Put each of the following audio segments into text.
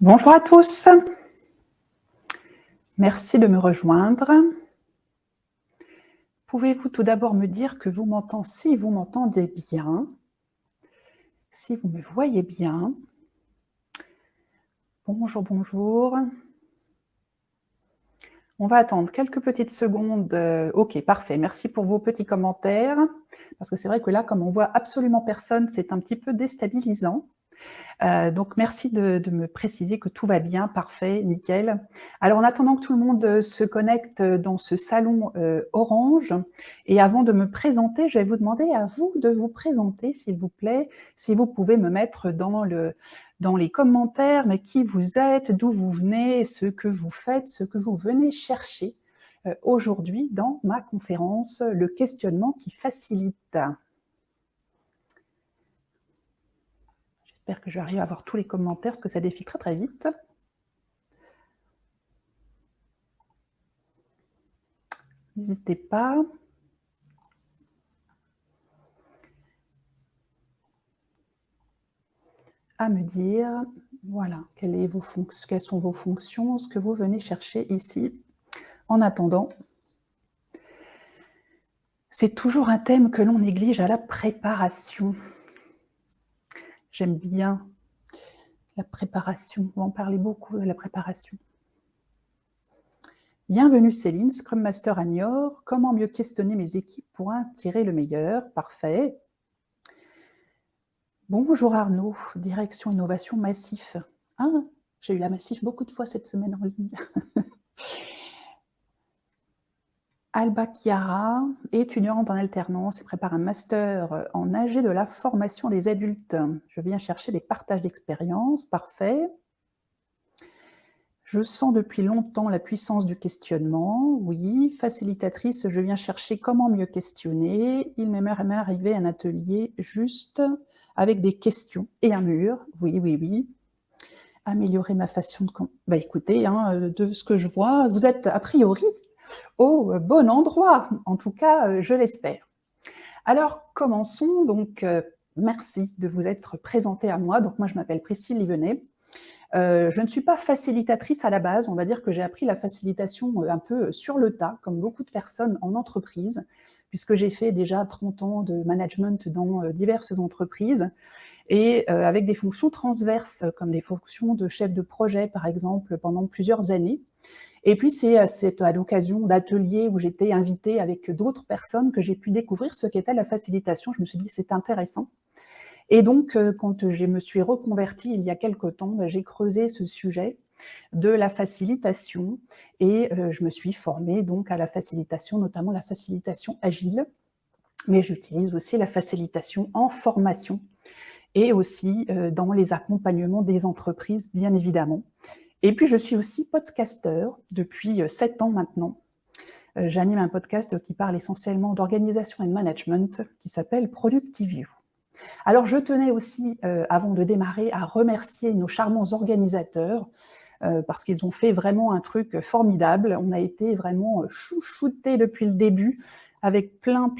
Bonjour à tous, merci de me rejoindre. Pouvez-vous tout d'abord me dire que si vous m'entendez bien, si vous me voyez bien? Bonjour, bonjour. On va attendre quelques petites secondes. OK, parfait. Merci pour vos petits commentaires, parce que c'est vrai que là, comme on voit absolument personne, c'est un petit peu déstabilisant. Donc merci de me préciser que tout va bien, parfait, nickel. Alors en attendant que tout le monde, se connecte, dans ce salon, orange et avant de me présenter, je vais vous demander à vous de vous présenter s'il vous plaît. Si vous pouvez me mettre dans les commentaires, mais qui vous êtes, d'où vous venez, ce que vous faites, ce que vous venez chercher, aujourd'hui dans ma conférence, le questionnement qui facilite. J'espère que j'arrive à voir tous les commentaires parce que ça défile très, très vite. N'hésitez pas. À me dire, voilà, quelles sont vos fonctions, ce que vous venez chercher ici. En attendant, c'est toujours un thème que l'on néglige à la préparation. J'aime bien la préparation, on va en parler beaucoup de la préparation. Bienvenue Céline, Scrum Master à Niort. Comment mieux questionner mes équipes pour en tirer le meilleur? Parfait. Bonjour Arnaud, direction innovation Massif. Ah, j'ai eu la Massif beaucoup de fois cette semaine en ligne. Alba Chiara, étudiante en alternance et prépare un master en AG de la formation des adultes. Je viens chercher des partages d'expériences, parfait. Je sens depuis longtemps la puissance du questionnement, oui. Facilitatrice, je viens chercher comment mieux questionner. Il m'est même arrivé un atelier juste avec des questions et un mur, oui, oui, oui. Améliorer ma façon de... Bah écoutez, de ce que je vois, vous êtes a priori au bon endroit, en tout cas, je l'espère. Alors, commençons. Donc, merci de vous être présenté à moi. Donc, moi, je m'appelle Priscille Livenet. Je ne suis pas facilitatrice à la base. On va dire que j'ai appris la facilitation un peu sur le tas, comme beaucoup de personnes en entreprise, puisque j'ai fait déjà 30 ans de management dans diverses entreprises et avec des fonctions transverses, comme des fonctions de chef de projet, par exemple, pendant plusieurs années. Et puis, c'est à l'occasion d'ateliers où j'étais invitée avec d'autres personnes que j'ai pu découvrir ce qu'était la facilitation. Je me suis dit, c'est intéressant. Et donc, quand je me suis reconvertie il y a quelque temps, j'ai creusé ce sujet de la facilitation et je me suis formée donc à la facilitation, notamment la facilitation agile. Mais j'utilise aussi la facilitation en formation et aussi dans les accompagnements des entreprises, bien évidemment. Et puis, je suis aussi podcasteur depuis 7 ans maintenant. J'anime un podcast qui parle essentiellement d'organisation et de management qui s'appelle Productivio. Alors, je tenais aussi, avant de démarrer, à remercier nos charmants organisateurs parce qu'ils ont fait vraiment un truc formidable. On a été vraiment chouchoutés depuis le début avec plein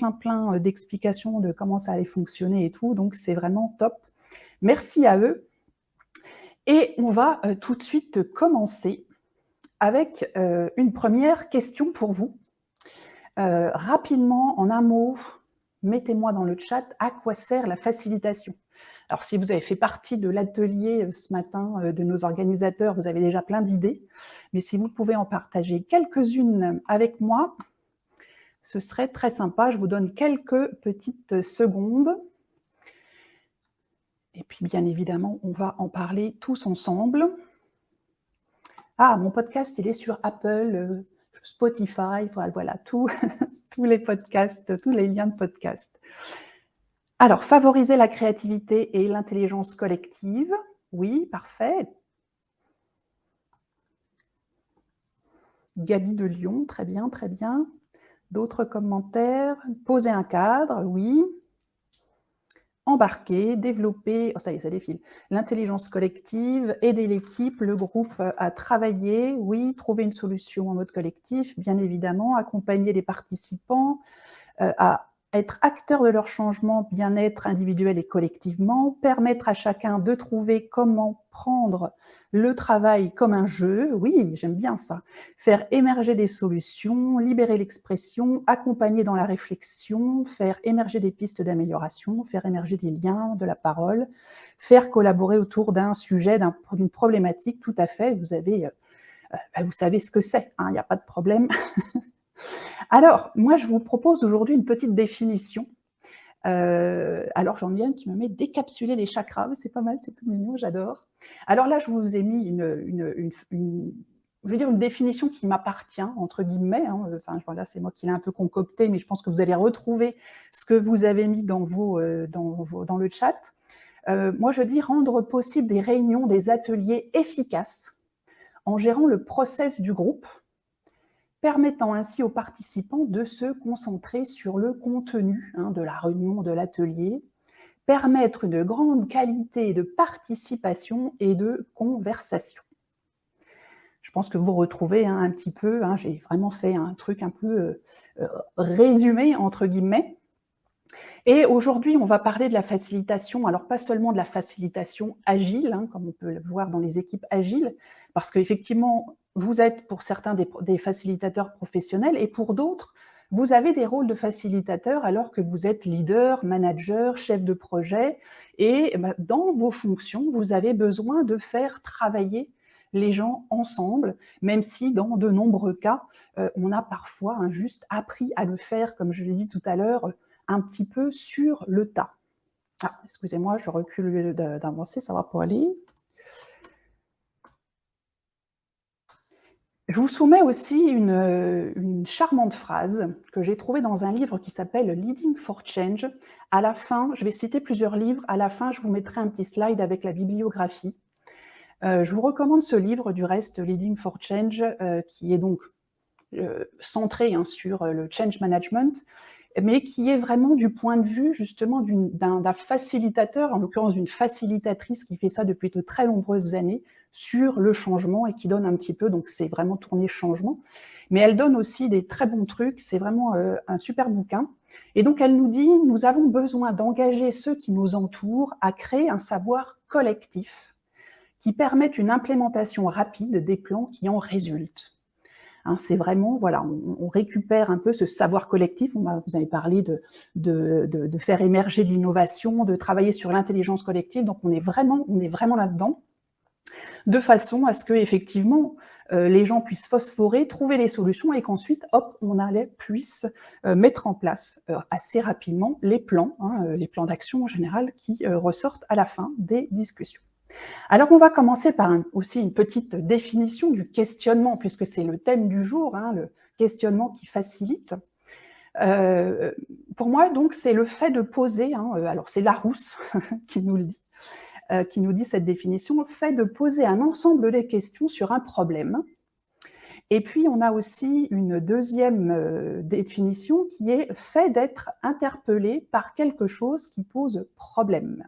d'explications de comment ça allait fonctionner et tout. Donc, c'est vraiment top. Merci à eux. Et on va tout de suite commencer avec une première question pour vous. Rapidement, en un mot, mettez-moi dans le chat à quoi sert la facilitation. Alors, si vous avez fait partie de l'atelier ce matin de nos organisateurs, vous avez déjà plein d'idées, mais si vous pouvez en partager quelques-unes avec moi, ce serait très sympa. Je vous donne quelques petites secondes. Et puis, bien évidemment, on va en parler tous ensemble. Ah, mon podcast, il est sur Apple, Spotify, voilà, tous les podcasts, tous les liens de podcast. Alors, favoriser la créativité et l'intelligence collective. Oui, parfait. Gabi de Lyon, très bien, très bien. D'autres commentaires? Poser un cadre, oui. Embarquer, développer, oh, ça y est, ça défile. L'intelligence collective, aider l'équipe, le groupe à travailler, oui. Trouver une solution en mode collectif, bien évidemment. Accompagner les participants à être acteur de leur changement, bien-être individuel et collectivement, permettre à chacun de trouver comment prendre le travail comme un jeu, oui, j'aime bien ça, faire émerger des solutions, libérer l'expression, accompagner dans la réflexion, faire émerger des pistes d'amélioration, faire émerger des liens, de la parole, faire collaborer autour d'un sujet, d'une problématique, tout à fait, vous savez ce que c'est, hein, il n'y a pas de problème. Alors, moi, je vous propose aujourd'hui une petite définition. Alors, j'en ai un qui me met décapsuler les chakras, c'est pas mal, c'est tout mignon, j'adore. Alors là, je vous ai mis je veux dire une définition qui m'appartient, entre guillemets, hein, enfin voilà, c'est moi qui l'ai un peu concoctée, mais je pense que vous allez retrouver ce que vous avez mis dans le chat. Moi, je dis rendre possible des réunions, des ateliers efficaces en gérant le process du groupe, permettant ainsi aux participants de se concentrer sur le contenu de la réunion, de l'atelier, permettre une grande qualité de participation et de conversation. Je pense que vous retrouvez un petit peu, j'ai vraiment fait un truc un peu résumé, entre guillemets. Et aujourd'hui, on va parler de la facilitation, alors pas seulement de la facilitation agile, comme on peut le voir dans les équipes agiles, parce qu'effectivement, vous êtes pour certains des facilitateurs professionnels et pour d'autres, vous avez des rôles de facilitateur alors que vous êtes leader, manager, chef de projet et dans vos fonctions, vous avez besoin de faire travailler les gens ensemble, même si dans de nombreux cas, on a parfois juste appris à le faire, comme je l'ai dit tout à l'heure, un petit peu sur le tas. Ah, excusez-moi, je recule d'avancer, ça va pas aller. Je vous soumets aussi une charmante phrase que j'ai trouvée dans un livre qui s'appelle « Leading for Change ». À la fin, je vais citer plusieurs livres, à la fin, je vous mettrai un petit slide avec la bibliographie. Je vous recommande ce livre, du reste, « Leading for Change », qui est donc centré sur le change management, mais qui est vraiment du point de vue justement d'un facilitateur, en l'occurrence d'une facilitatrice qui fait ça depuis de très nombreuses années, sur le changement et qui donne un petit peu, donc c'est vraiment tourné changement, mais elle donne aussi des très bons trucs, c'est vraiment un super bouquin. Et donc elle nous dit, nous avons besoin d'engager ceux qui nous entourent à créer un savoir collectif qui permette une implémentation rapide des plans qui en résultent. C'est vraiment, voilà, on récupère un peu ce savoir collectif, vous avez parlé de faire émerger de l'innovation, de travailler sur l'intelligence collective, donc on est vraiment là-dedans, de façon à ce que effectivement les gens puissent phosphorer, trouver les solutions et qu'ensuite, hop, puisse mettre en place assez rapidement les plans d'action en général qui ressortent à la fin des discussions. Alors, on va commencer par aussi une petite définition du questionnement, puisque c'est le thème du jour, le questionnement qui facilite. Pour moi, donc, c'est le fait de poser, alors c'est Larousse qui nous le dit, qui nous dit cette définition, le fait de poser un ensemble de questions sur un problème. Et puis, on a aussi une deuxième définition qui est fait d'être interpellé par quelque chose qui pose problème.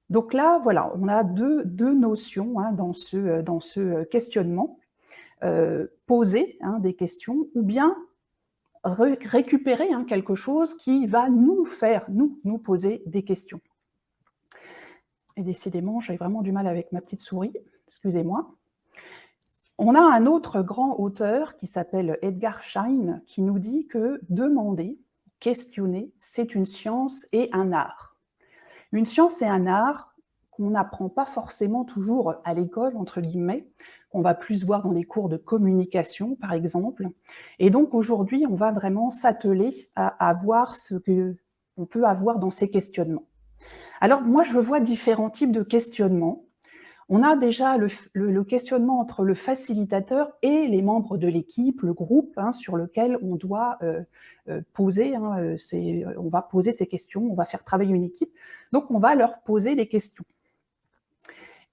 Donc là, voilà, on a deux notions dans ce questionnement. Poser des questions ou bien récupérer quelque chose qui va nous poser des questions. Et décidément, j'ai vraiment du mal avec ma petite souris, excusez-moi. On a un autre grand auteur qui s'appelle Edgar Schein qui nous dit que demander, questionner, c'est une science et un art. Une science et un art qu'on n'apprend pas forcément toujours à l'école, entre guillemets, qu'on va plus voir dans des cours de communication, par exemple. Et donc, aujourd'hui, on va vraiment s'atteler à voir ce qu'on peut avoir dans ces questionnements. Alors, moi, je vois différents types de questionnements. On a déjà le questionnement entre le facilitateur et les membres de l'équipe, le groupe, sur lequel on doit poser, on va poser ces questions, on va faire travailler une équipe, donc on va leur poser des questions.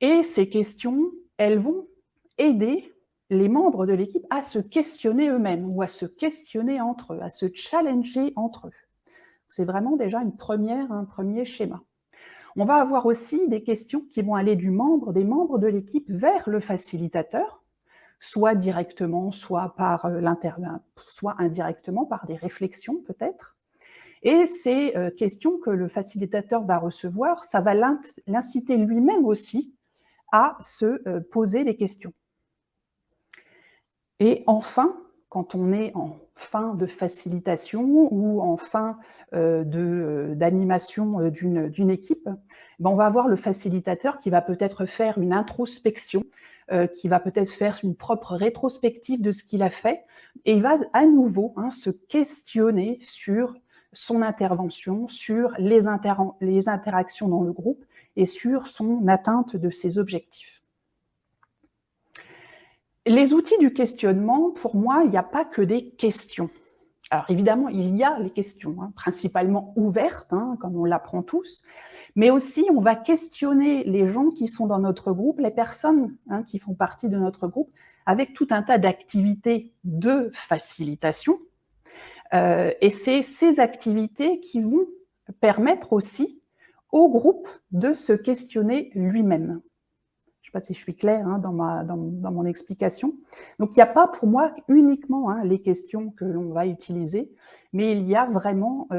Et ces questions, elles vont aider les membres de l'équipe à se questionner eux-mêmes ou à se questionner entre eux, à se challenger entre eux. C'est vraiment déjà un premier schéma. On va avoir aussi des questions qui vont aller des membres de l'équipe vers le facilitateur, soit directement, soit par soit indirectement par des réflexions peut-être. Et ces questions que le facilitateur va recevoir, ça va l'inciter lui-même aussi à se poser des questions. Et enfin, quand on est en fin de facilitation ou en fin d'animation d'une équipe, ben on va avoir le facilitateur qui va peut-être faire une introspection, qui va peut-être faire une propre rétrospective de ce qu'il a fait, et il va à nouveau se questionner sur son intervention, sur les interactions dans le groupe et sur son atteinte de ses objectifs. Les outils du questionnement, pour moi, il n'y a pas que des questions. Alors évidemment, il y a les questions, principalement ouvertes, comme on l'apprend tous, mais aussi on va questionner les gens qui sont dans notre groupe, les personnes qui font partie de notre groupe, avec tout un tas d'activités de facilitation. Et c'est ces activités qui vont permettre aussi au groupe de se questionner lui-même. Je ne sais pas si je suis claire dans mon explication. Donc, il n'y a pas pour moi uniquement les questions que l'on va utiliser, mais il y a vraiment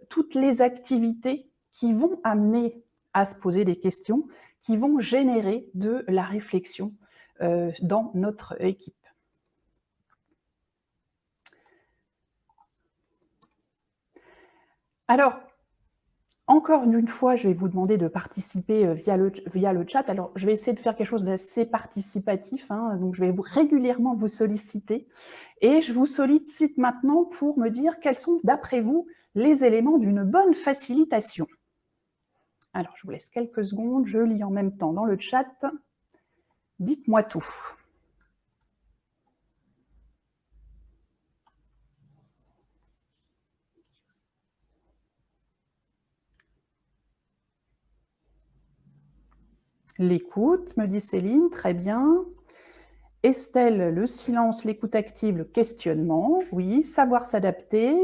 toutes les activités qui vont amener à se poser des questions, qui vont générer de la réflexion dans notre équipe. Alors, encore une fois, je vais vous demander de participer via le chat. Alors, je vais essayer de faire quelque chose d'assez participatif, donc je vais régulièrement vous solliciter. Et je vous sollicite maintenant pour me dire quels sont, d'après vous, les éléments d'une bonne facilitation. Alors, je vous laisse quelques secondes, je lis en même temps dans le chat. Dites-moi tout. L'écoute, me dit Céline, très bien. Estelle, le silence, l'écoute active, le questionnement, oui. Savoir s'adapter,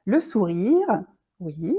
le sourire, oui.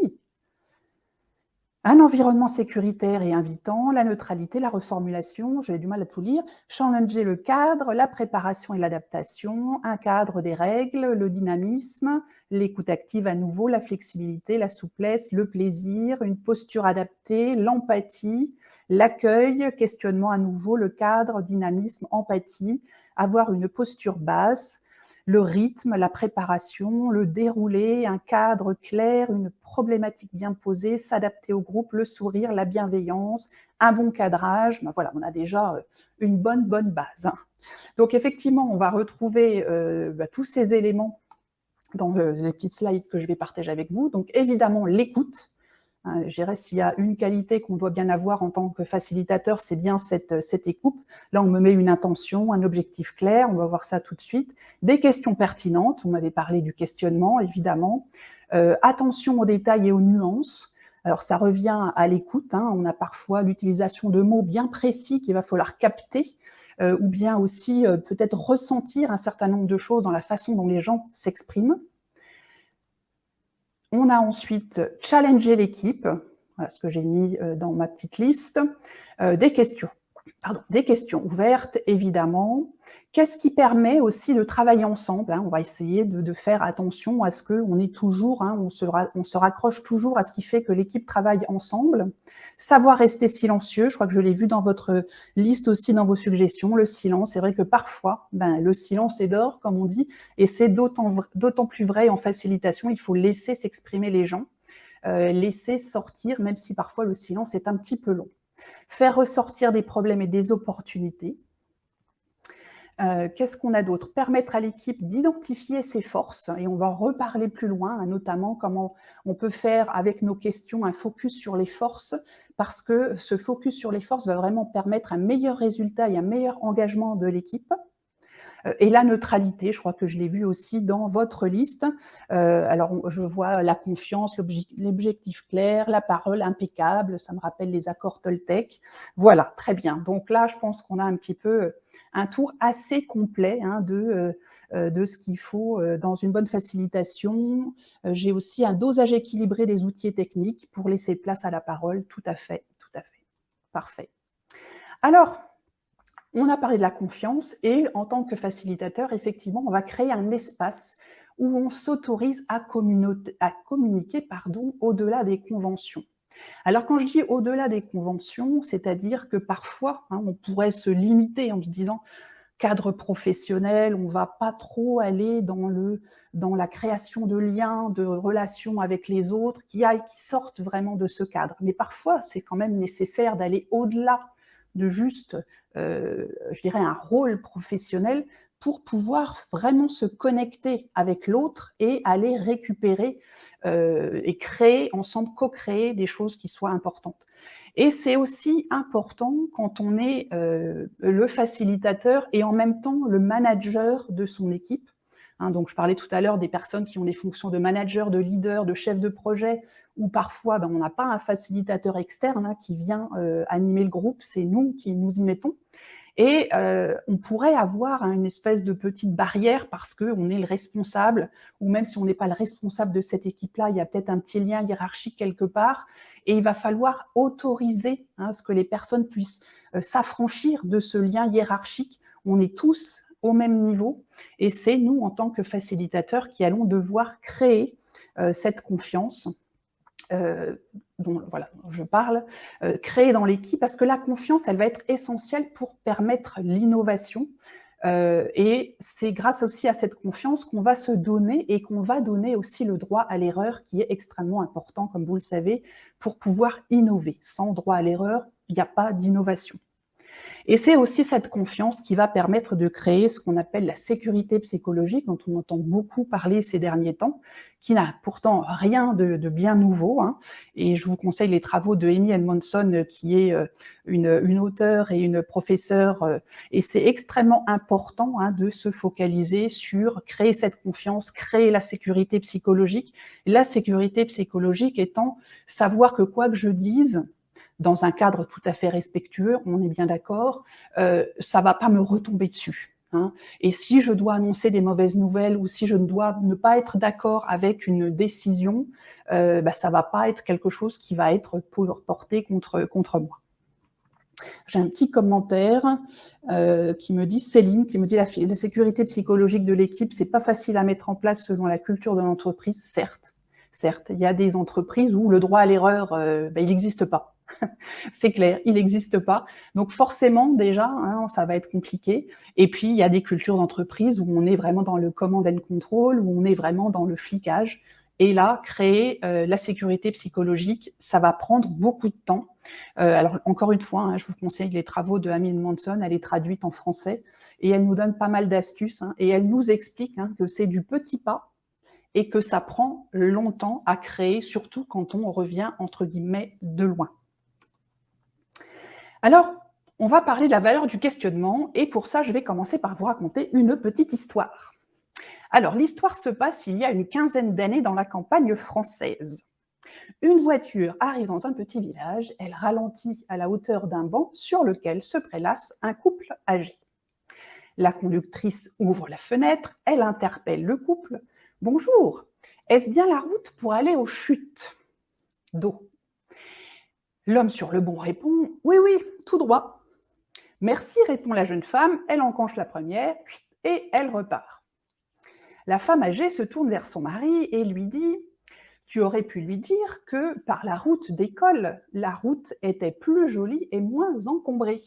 Un environnement sécuritaire et invitant, la neutralité, la reformulation, j'ai du mal à tout lire, challenger le cadre, la préparation et l'adaptation, un cadre des règles, le dynamisme, l'écoute active à nouveau, la flexibilité, la souplesse, le plaisir, une posture adaptée, l'empathie, l'accueil, questionnement à nouveau, le cadre, dynamisme, empathie, avoir une posture basse, le rythme, la préparation, le déroulé, un cadre clair, une problématique bien posée, s'adapter au groupe, le sourire, la bienveillance, un bon cadrage. Ben voilà, on a déjà une bonne base. Donc effectivement, on va retrouver tous ces éléments dans les petites slides que je vais partager avec vous. Donc évidemment, l'écoute. Je dirais, s'il y a une qualité qu'on doit bien avoir en tant que facilitateur, c'est bien cette écoute. Là, on me met une intention, un objectif clair, on va voir ça tout de suite. Des questions pertinentes, vous m'avez parlé du questionnement, évidemment. Attention aux détails et aux nuances. Alors, ça revient à l'écoute. On a parfois l'utilisation de mots bien précis qu'il va falloir capter, ou bien aussi peut-être ressentir un certain nombre de choses dans la façon dont les gens s'expriment. On a ensuite challengé l'équipe, voilà ce que j'ai mis dans ma petite liste, des questions ouvertes, évidemment. Qu'est-ce qui permet aussi de travailler ensemble, on va essayer de faire attention à ce qu'on est toujours, on se raccroche toujours à ce qui fait que l'équipe travaille ensemble. Savoir rester silencieux, je crois que je l'ai vu dans votre liste aussi, dans vos suggestions, le silence. C'est vrai que parfois, le silence est d'or, comme on dit, et c'est d'autant plus vrai en facilitation. Il faut laisser s'exprimer les gens, laisser sortir, même si parfois le silence est un petit peu long. Faire ressortir des problèmes et des opportunités. Qu'est-ce qu'on a d'autre? Permettre à l'équipe d'identifier ses forces, et on va en reparler plus loin, notamment comment on peut faire avec nos questions un focus sur les forces, parce que ce focus sur les forces va vraiment permettre un meilleur résultat et un meilleur engagement de l'équipe. Et la neutralité, je crois que je l'ai vu aussi dans votre liste. Alors, je vois la confiance, l'objectif clair, la parole impeccable, ça me rappelle les accords Toltec. Voilà, très bien. Donc là, je pense qu'on a un petit peu un tour assez complet de ce qu'il faut dans une bonne facilitation. J'ai aussi un dosage équilibré des outils techniques pour laisser place à la parole. Tout à fait, tout à fait. Parfait. Alors, On a parlé de la confiance et en tant que facilitateur, effectivement, on va créer un espace où on s'autorise à communiquer au-delà des conventions. Alors quand je dis au-delà des conventions, c'est-à-dire que parfois, on pourrait se limiter en se disant: cadre professionnel, on va pas trop aller dans la création de liens, de relations avec les autres qui sortent vraiment de ce cadre. Mais parfois, c'est quand même nécessaire d'aller au-delà de juste, je dirais un rôle professionnel pour pouvoir vraiment se connecter avec l'autre et aller récupérer, et créer ensemble, co-créer des choses qui soient importantes. Et c'est aussi important quand on est, le facilitateur et en même temps le manager de son équipe, donc je parlais tout à l'heure des personnes qui ont des fonctions de manager, de leader, de chef de projet, où parfois, on n'a pas un facilitateur externe, qui vient, animer le groupe, c'est nous qui nous y mettons. Et on pourrait avoir une espèce de petite barrière parce qu'on est le responsable, ou même si on n'est pas le responsable de cette équipe-là, il y a peut-être un petit lien hiérarchique quelque part, et il va falloir autoriser ce que les personnes puissent s'affranchir de ce lien hiérarchique. On est tous au même niveau, et c'est nous, en tant que facilitateurs, qui allons devoir créer cette confiance dont je parle, créer dans l'équipe, parce que la confiance, elle va être essentielle pour permettre l'innovation. Et c'est grâce aussi à cette confiance qu'on va se donner et qu'on va donner aussi le droit à l'erreur, qui est extrêmement important, comme vous le savez, pour pouvoir innover. Sans droit à l'erreur, il n'y a pas d'innovation. Et c'est aussi cette confiance qui va permettre de créer ce qu'on appelle la sécurité psychologique, dont on entend beaucoup parler ces derniers temps, qui n'a pourtant rien de bien nouveau. Et je vous conseille les travaux de Amy Edmondson, qui est une auteure et une professeure. Et c'est extrêmement important de se focaliser sur créer cette confiance, créer la sécurité psychologique. La sécurité psychologique étant savoir que quoi que je dise, dans un cadre tout à fait respectueux, on est bien d'accord, ça va pas me retomber dessus. Et si je dois annoncer des mauvaises nouvelles ou si je dois ne pas être d'accord avec une décision, ça va pas être quelque chose qui va être porté contre moi. J'ai un petit commentaire qui me dit, Céline, qui me dit la sécurité psychologique de l'équipe, c'est pas facile à mettre en place selon la culture de l'entreprise, certes. Certes, il y a des entreprises où le droit à l'erreur, il n'existe pas. C'est clair, il n'existe pas. Donc forcément, déjà, ça va être compliqué. Et puis, il y a des cultures d'entreprise où on est vraiment dans le command and control, où on est vraiment dans le flicage. Et là, créer la sécurité psychologique, ça va prendre beaucoup de temps. Alors, encore une fois, je vous conseille les travaux de Amy Edmondson, elle est traduite en français, et elle nous donne pas mal d'astuces, et elle nous explique que c'est du petit pas, et que ça prend longtemps à créer, surtout quand on revient, entre guillemets, de loin. Alors, on va parler de la valeur du questionnement, et pour ça, je vais commencer par vous raconter une petite histoire. Alors, l'histoire se passe il y a une quinzaine d'années dans la campagne française. Une voiture arrive dans un petit village, elle ralentit à la hauteur d'un banc sur lequel se prélasse un couple âgé. La conductrice ouvre la fenêtre, elle interpelle le couple. « Bonjour, est-ce bien la route pour aller aux chutes d'eau ?» L'homme sur le banc répond « Oui, oui, tout droit. » « Merci, répond la jeune femme, elle encanche la première et elle repart. La femme âgée se tourne vers son mari et lui dit « Tu aurais pu lui dire que par la route d'école, la route était plus jolie et moins encombrée. »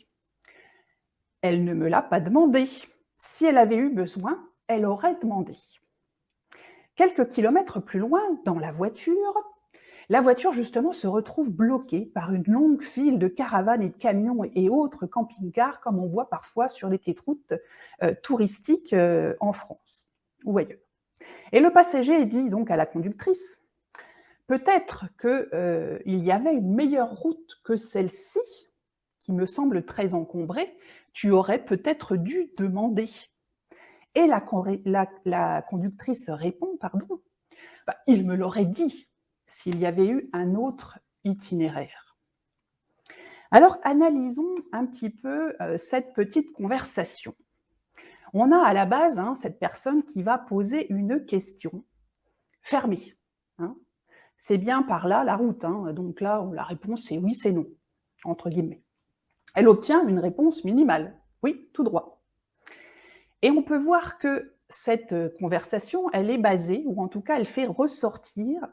Elle ne me l'a pas demandé. Si elle avait eu besoin, elle aurait demandé. Quelques kilomètres plus loin, dans la voiture justement se retrouve bloquée par une longue file de caravanes et de camions et autres camping-cars, comme on voit parfois sur les petites routes touristiques en France ou ailleurs. Et le passager dit donc à la conductrice « Peut-être qu'il y avait une meilleure route que celle-ci, qui me semble très encombrée, tu aurais peut-être dû demander. » Et la conductrice répond, pardon, « Il me l'aurait dit s'il y avait eu un autre itinéraire. » Alors, analysons un petit peu cette petite conversation. On a à la base cette personne qui va poser une question fermée. C'est bien par là la route, donc là, la réponse c'est oui, c'est non, entre guillemets. Elle obtient une réponse minimale. Oui, tout droit. Et on peut voir que cette conversation, elle est basée, ou en tout cas, elle fait ressortir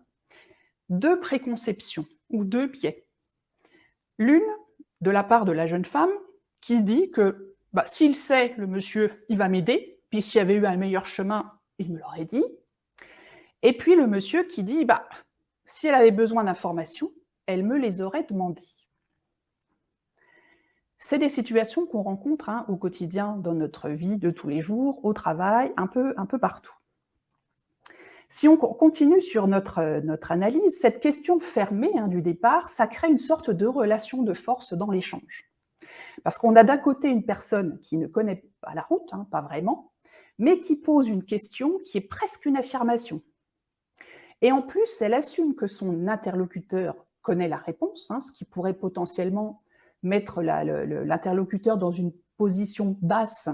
2 préconceptions ou 2 biais. L'une, de la part de la jeune femme, qui dit que, bah, s'il sait, le monsieur, il va m'aider, puis s'il y avait eu un meilleur chemin, il me l'aurait dit. Et puis le monsieur qui dit, bah, si elle avait besoin d'informations, elle me les aurait demandées. C'est des situations qu'on rencontre au quotidien dans notre vie de tous les jours, au travail, un peu partout. Si on continue sur notre analyse, cette question fermée du départ, ça crée une sorte de relation de force dans l'échange. Parce qu'on a d'un côté une personne qui ne connaît pas la route, pas vraiment, mais qui pose une question qui est presque une affirmation. Et en plus, elle assume que son interlocuteur connaît la réponse, ce qui pourrait potentiellement mettre l'interlocuteur dans une position basse,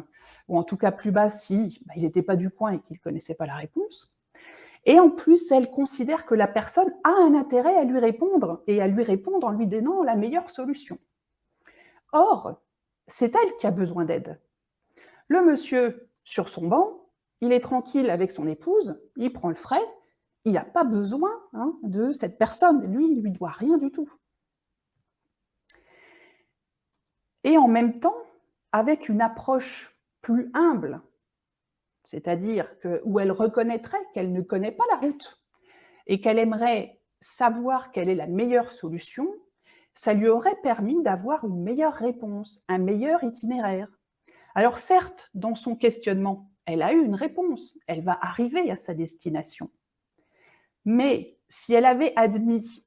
ou en tout cas plus basse si il n'était pas du coin et qu'il ne connaissait pas la réponse. Et en plus, elle considère que la personne a un intérêt à lui répondre, et à lui répondre en lui donnant la meilleure solution. Or, c'est elle qui a besoin d'aide. Le monsieur, sur son banc, il est tranquille avec son épouse, il prend le frais, il n'a pas besoin de cette personne. Lui, il ne lui doit rien du tout. Et en même temps, avec une approche plus humble, c'est-à-dire où elle reconnaîtrait qu'elle ne connaît pas la route et qu'elle aimerait savoir quelle est la meilleure solution, ça lui aurait permis d'avoir une meilleure réponse, un meilleur itinéraire. Alors certes, dans son questionnement, elle a eu une réponse, elle va arriver à sa destination. Mais si elle avait admis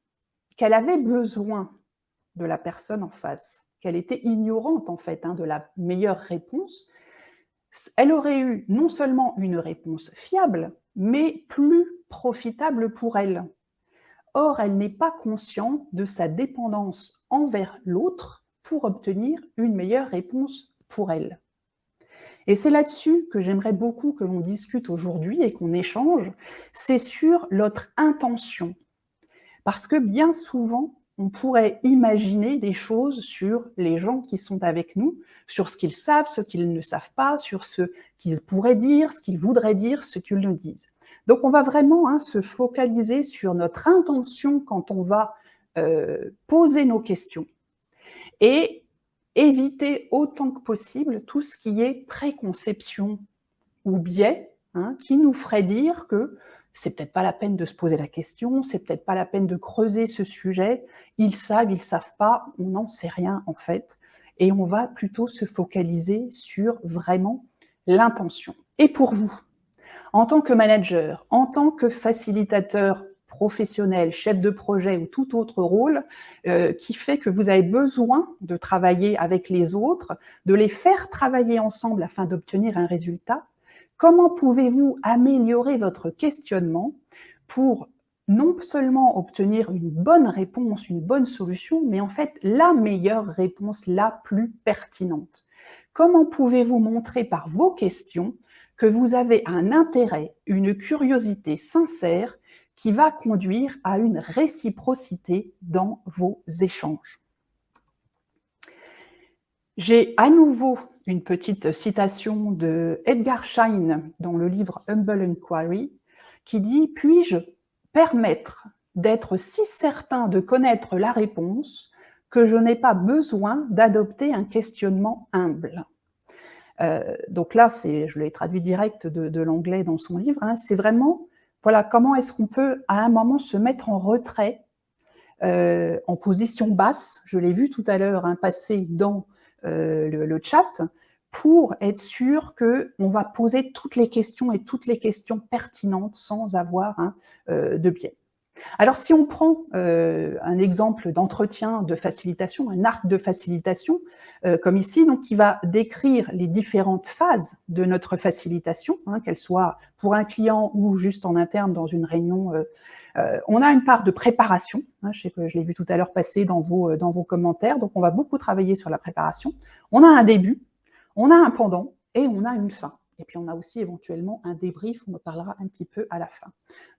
qu'elle avait besoin de la personne en face, qu'elle était ignorante en fait de la meilleure réponse, elle aurait eu non seulement une réponse fiable, mais plus profitable pour elle. Or, elle n'est pas consciente de sa dépendance envers l'autre pour obtenir une meilleure réponse pour elle. Et c'est là-dessus que j'aimerais beaucoup que l'on discute aujourd'hui et qu'on échange, c'est sur notre intention. Parce que bien souvent, on pourrait imaginer des choses sur les gens qui sont avec nous, sur ce qu'ils savent, ce qu'ils ne savent pas, sur ce qu'ils pourraient dire, ce qu'ils voudraient dire, ce qu'ils nous disent. Donc on va vraiment se focaliser sur notre intention quand on va poser nos questions et éviter autant que possible tout ce qui est préconception ou biais qui nous ferait dire que c'est peut-être pas la peine de se poser la question, c'est peut-être pas la peine de creuser ce sujet, ils savent pas, on n'en sait rien en fait, et on va plutôt se focaliser sur vraiment l'intention. Et pour vous, en tant que manager, en tant que facilitateur professionnel, chef de projet ou tout autre rôle qui fait que vous avez besoin de travailler avec les autres, de les faire travailler ensemble afin d'obtenir un résultat, comment pouvez-vous améliorer votre questionnement pour non seulement obtenir une bonne réponse, une bonne solution, mais en fait la meilleure réponse, la plus pertinente? Comment pouvez-vous montrer par vos questions que vous avez un intérêt, une curiosité sincère qui va conduire à une réciprocité dans vos échanges? J'ai à nouveau une petite citation de Edgar Schein dans le livre Humble Inquiry qui dit « Puis-je permettre d'être si certain de connaître la réponse que je n'ai pas besoin d'adopter un questionnement humble ?» Donc là, je l'ai traduit direct de l'anglais dans son livre, c'est vraiment, voilà, comment est-ce qu'on peut à un moment se mettre en retrait, en position basse, je l'ai vu tout à l'heure passer dans le chat, pour être sûr qu'on va poser toutes les questions et toutes les questions pertinentes sans avoir de biais. Alors si on prend un exemple d'entretien de facilitation, un arc de facilitation, comme ici, donc qui va décrire les différentes phases de notre facilitation, qu'elles soient pour un client ou juste en interne dans une réunion, on a une part de préparation, je l'ai vu tout à l'heure passer dans vos commentaires, donc on va beaucoup travailler sur la préparation. On a un début, on a un pendant et on a une fin. Et puis on a aussi éventuellement un débrief, on en parlera un petit peu à la fin.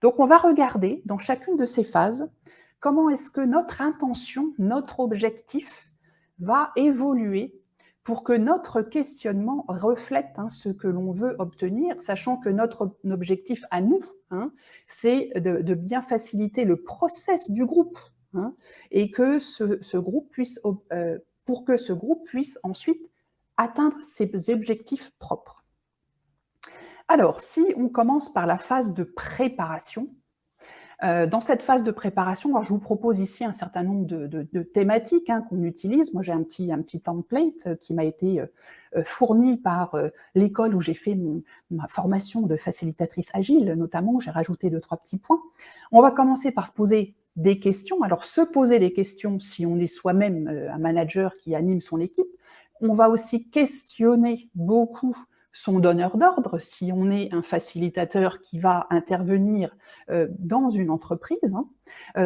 Donc on va regarder dans chacune de ces phases comment est-ce que notre intention, notre objectif va évoluer pour que notre questionnement reflète ce que l'on veut obtenir, sachant que notre objectif à nous, c'est de bien faciliter le process du groupe, et que ce groupe puisse, pour que ce groupe puisse ensuite atteindre ses objectifs propres. Alors, si on commence par la phase de préparation, dans cette phase de préparation, alors je vous propose ici un certain nombre de thématiques qu'on utilise. Moi, j'ai un petit template qui m'a été fourni par l'école où j'ai fait ma formation de facilitatrice agile, notamment. J'ai rajouté 2-3 petits points. On va commencer par se poser des questions. Alors, se poser des questions si on est soi-même un manager qui anime son équipe. On va aussi questionner beaucoup son donneur d'ordre, si on est un facilitateur qui va intervenir dans une entreprise,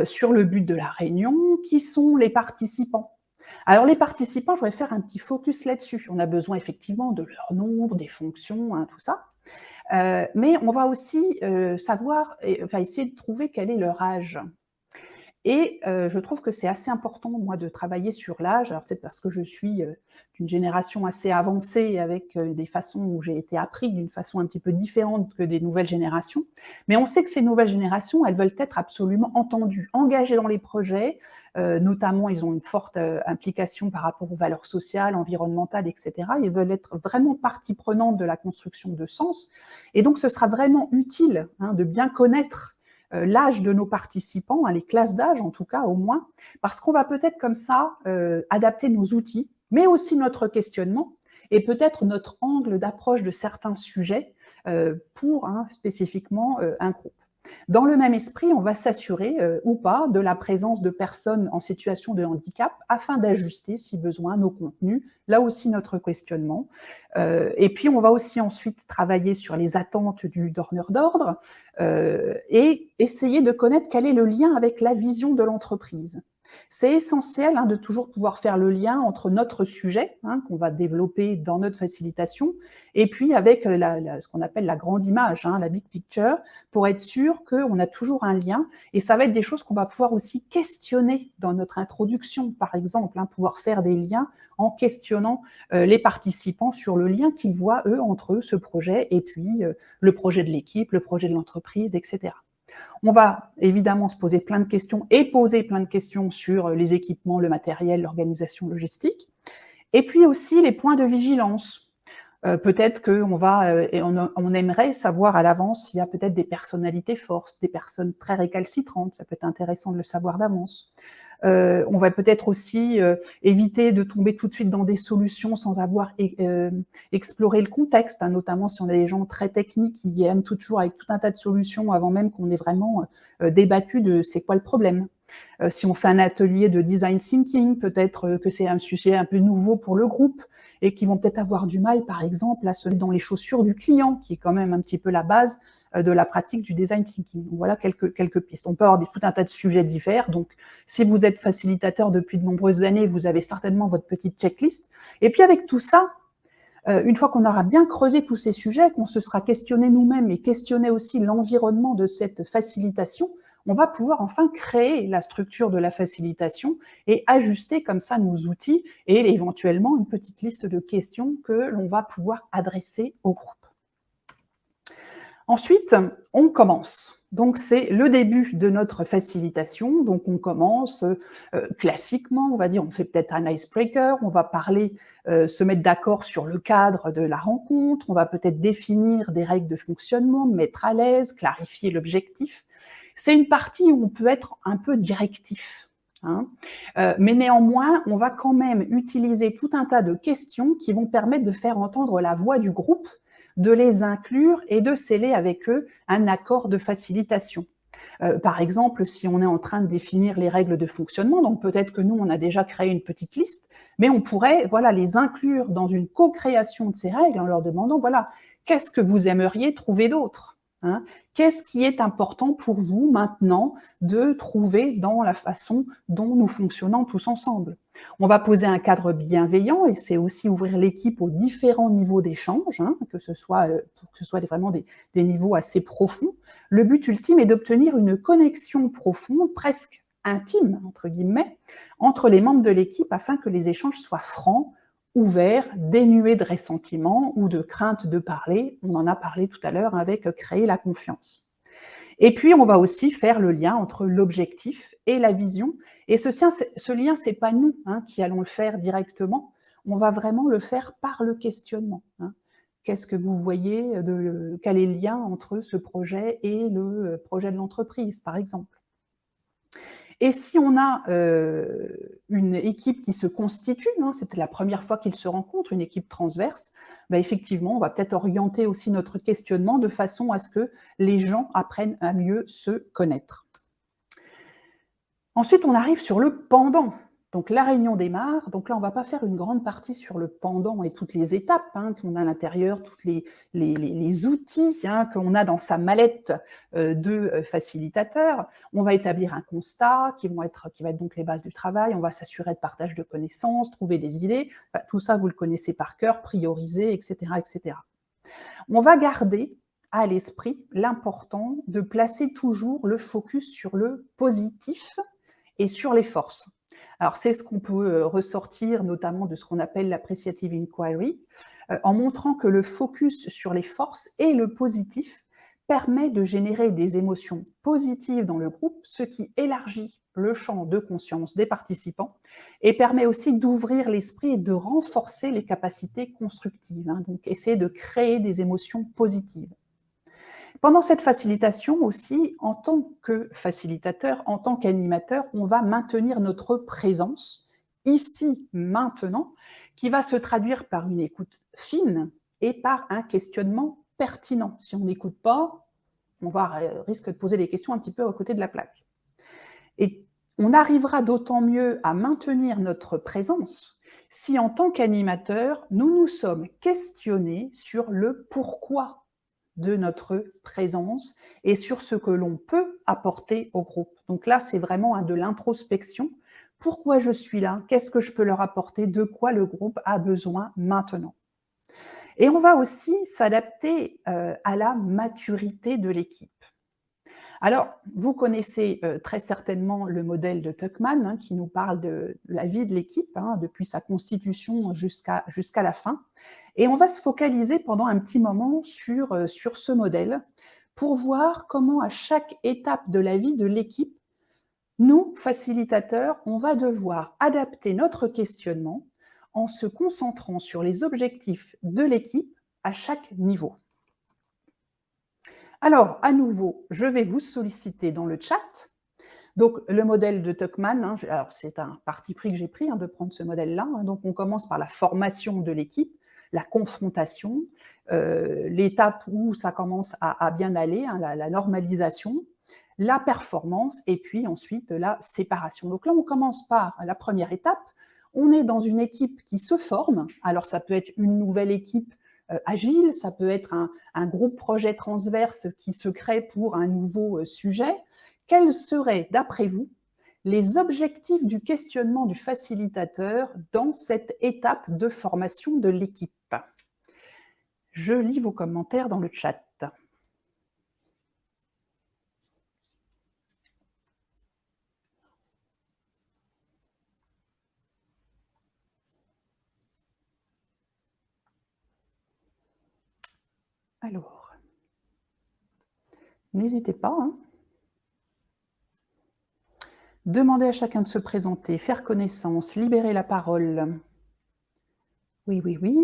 sur le but de la réunion, qui sont les participants. Alors les participants, je vais faire un petit focus là-dessus. On a besoin effectivement de leur nombre, des fonctions, tout ça. Mais on va aussi savoir, essayer de trouver quel est leur âge. Et je trouve que c'est assez important, moi, de travailler sur l'âge. Alors, c'est parce que je suis d'une génération assez avancée, avec des façons où j'ai été appris d'une façon un petit peu différente que des nouvelles générations. Mais on sait que ces nouvelles générations, elles veulent être absolument entendues, engagées dans les projets. Notamment, ils ont une forte implication par rapport aux valeurs sociales, environnementales, etc. Ils veulent être vraiment partie prenante de la construction de sens. Et donc, ce sera vraiment utile de bien connaître l'âge de nos participants, les classes d'âge en tout cas au moins, parce qu'on va peut-être comme ça adapter nos outils, mais aussi notre questionnement et peut-être notre angle d'approche de certains sujets pour spécifiquement un groupe. Dans le même esprit, on va s'assurer ou pas de la présence de personnes en situation de handicap afin d'ajuster, si besoin, nos contenus, là aussi notre questionnement. Et puis, on va aussi ensuite travailler sur les attentes du donneur d'ordre et essayer de connaître quel est le lien avec la vision de l'entreprise. C'est essentiel de toujours pouvoir faire le lien entre notre sujet, qu'on va développer dans notre facilitation, et puis avec ce qu'on appelle la grande image, la big picture, pour être sûr qu'on a toujours un lien. Et ça va être des choses qu'on va pouvoir aussi questionner dans notre introduction, par exemple, pouvoir faire des liens en questionnant les participants sur le lien qu'ils voient, eux, entre eux, ce projet, et puis le projet de l'équipe, le projet de l'entreprise, etc. On va évidemment se poser plein de questions et poser plein de questions sur les équipements, le matériel, l'organisation logistique. Et puis aussi les points de vigilance. Peut-être qu'on aimerait savoir à l'avance s'il y a peut-être des personnalités fortes, des personnes très récalcitrantes. Ça peut être intéressant de le savoir d'avance. On va peut-être aussi éviter de tomber tout de suite dans des solutions sans avoir exploré le contexte, notamment si on a des gens très techniques qui viennent toujours avec tout un tas de solutions avant même qu'on ait vraiment débattu de c'est quoi le problème. Si on fait un atelier de design thinking, peut-être que c'est un sujet un peu nouveau pour le groupe et qui vont peut-être avoir du mal, par exemple, à se mettre dans les chaussures du client, qui est quand même un petit peu la base de la pratique du design thinking. Donc, voilà quelques pistes. On peut avoir tout un tas de sujets divers. Donc, si vous êtes facilitateur depuis de nombreuses années, vous avez certainement votre petite checklist. Et puis, avec tout ça, une fois qu'on aura bien creusé tous ces sujets, qu'on se sera questionné nous-mêmes et questionné aussi l'environnement de cette facilitation, on va pouvoir enfin créer la structure de la facilitation et ajuster comme ça nos outils et éventuellement une petite liste de questions que l'on va pouvoir adresser au groupe. Ensuite, on commence. Donc, c'est le début de notre facilitation. Donc, on commence classiquement, on va dire, on fait peut-être un icebreaker, on va parler, se mettre d'accord sur le cadre de la rencontre, on va peut-être définir des règles de fonctionnement, mettre à l'aise, clarifier l'objectif. C'est une partie où on peut être un peu directif. Mais néanmoins, on va quand même utiliser tout un tas de questions qui vont permettre de faire entendre la voix du groupe, de les inclure et de sceller avec eux un accord de facilitation. Par exemple, si on est en train de définir les règles de fonctionnement, donc peut-être que nous, on a déjà créé une petite liste, mais on pourrait les inclure dans une co-création de ces règles en leur demandant, qu'est-ce que vous aimeriez trouver d'autre ? Qu'est-ce qui est important pour vous maintenant de trouver dans la façon dont nous fonctionnons tous ensemble? On va poser un cadre bienveillant et c'est aussi ouvrir l'équipe aux différents niveaux d'échange, que ce soit vraiment des niveaux assez profonds. Le but ultime est d'obtenir une connexion profonde, presque intime, entre guillemets, entre les membres de l'équipe afin que les échanges soient francs, ouvert, dénué de ressentiment ou de crainte de parler. On en a parlé tout à l'heure avec créer la confiance. Et puis, on va aussi faire le lien entre l'objectif et la vision. Et ce lien, ce n'est pas nous qui allons le faire directement. On va vraiment le faire par le questionnement. Qu'est-ce que vous voyez, quel est le lien entre ce projet et le projet de l'entreprise, par exemple? Et si on a une équipe qui se constitue, c'est peut-être la première fois qu'ils se rencontrent, une équipe transverse, effectivement, on va peut-être orienter aussi notre questionnement de façon à ce que les gens apprennent à mieux se connaître. Ensuite, on arrive sur le pendant. Donc la réunion démarre, donc là on ne va pas faire une grande partie sur le pendant et toutes les étapes qu'on a à l'intérieur, tous les outils qu'on a dans sa mallette de facilitateur. On va établir un constat qui va être donc les bases du travail, on va s'assurer de partage de connaissances, trouver des idées, tout ça vous le connaissez par cœur, prioriser, etc., etc. On va garder à l'esprit l'important de placer toujours le focus sur le positif et sur les forces. Alors, c'est ce qu'on peut ressortir notamment de ce qu'on appelle l'appreciative inquiry, en montrant que le focus sur les forces et le positif permet de générer des émotions positives dans le groupe, ce qui élargit le champ de conscience des participants et permet aussi d'ouvrir l'esprit et de renforcer les capacités constructives, donc essayer de créer des émotions positives. Pendant cette facilitation aussi, en tant que facilitateur, en tant qu'animateur, on va maintenir notre présence, ici, maintenant, qui va se traduire par une écoute fine et par un questionnement pertinent. Si on n'écoute pas, on risque de poser des questions un petit peu à côté de la plaque. Et on arrivera d'autant mieux à maintenir notre présence si, en tant qu'animateur, nous nous sommes questionnés sur le pourquoi de notre présence et sur ce que l'on peut apporter au groupe. Donc là, c'est vraiment de l'introspection. Pourquoi je suis là? Qu'est-ce que je peux leur apporter? De quoi le groupe a besoin maintenant? Et on va aussi s'adapter à la maturité de l'équipe. Alors, vous connaissez très certainement le modèle de Tuckman qui nous parle de la vie de l'équipe depuis sa constitution jusqu'à la fin. Et on va se focaliser pendant un petit moment sur ce modèle pour voir comment à chaque étape de la vie de l'équipe, nous, facilitateurs, on va devoir adapter notre questionnement en se concentrant sur les objectifs de l'équipe à chaque niveau. Alors, à nouveau, je vais vous solliciter dans le chat. Donc, le modèle de Tuckman, alors c'est un parti pris que j'ai pris de prendre ce modèle-là. Donc, on commence par la formation de l'équipe, la confrontation, l'étape où ça commence à bien aller, la normalisation, la performance et puis ensuite la séparation. Donc là, on commence par la première étape. On est dans une équipe qui se forme. Alors, ça peut être une nouvelle équipe agile, ça peut être un groupe projet transverse qui se crée pour un nouveau sujet. Quels seraient, d'après vous, les objectifs du questionnement du facilitateur dans cette étape de formation de l'équipe? Je lis vos commentaires dans le chat. Alors, n'hésitez pas. Demandez à chacun de se présenter, faire connaissance, libérer la parole. Oui, oui, oui.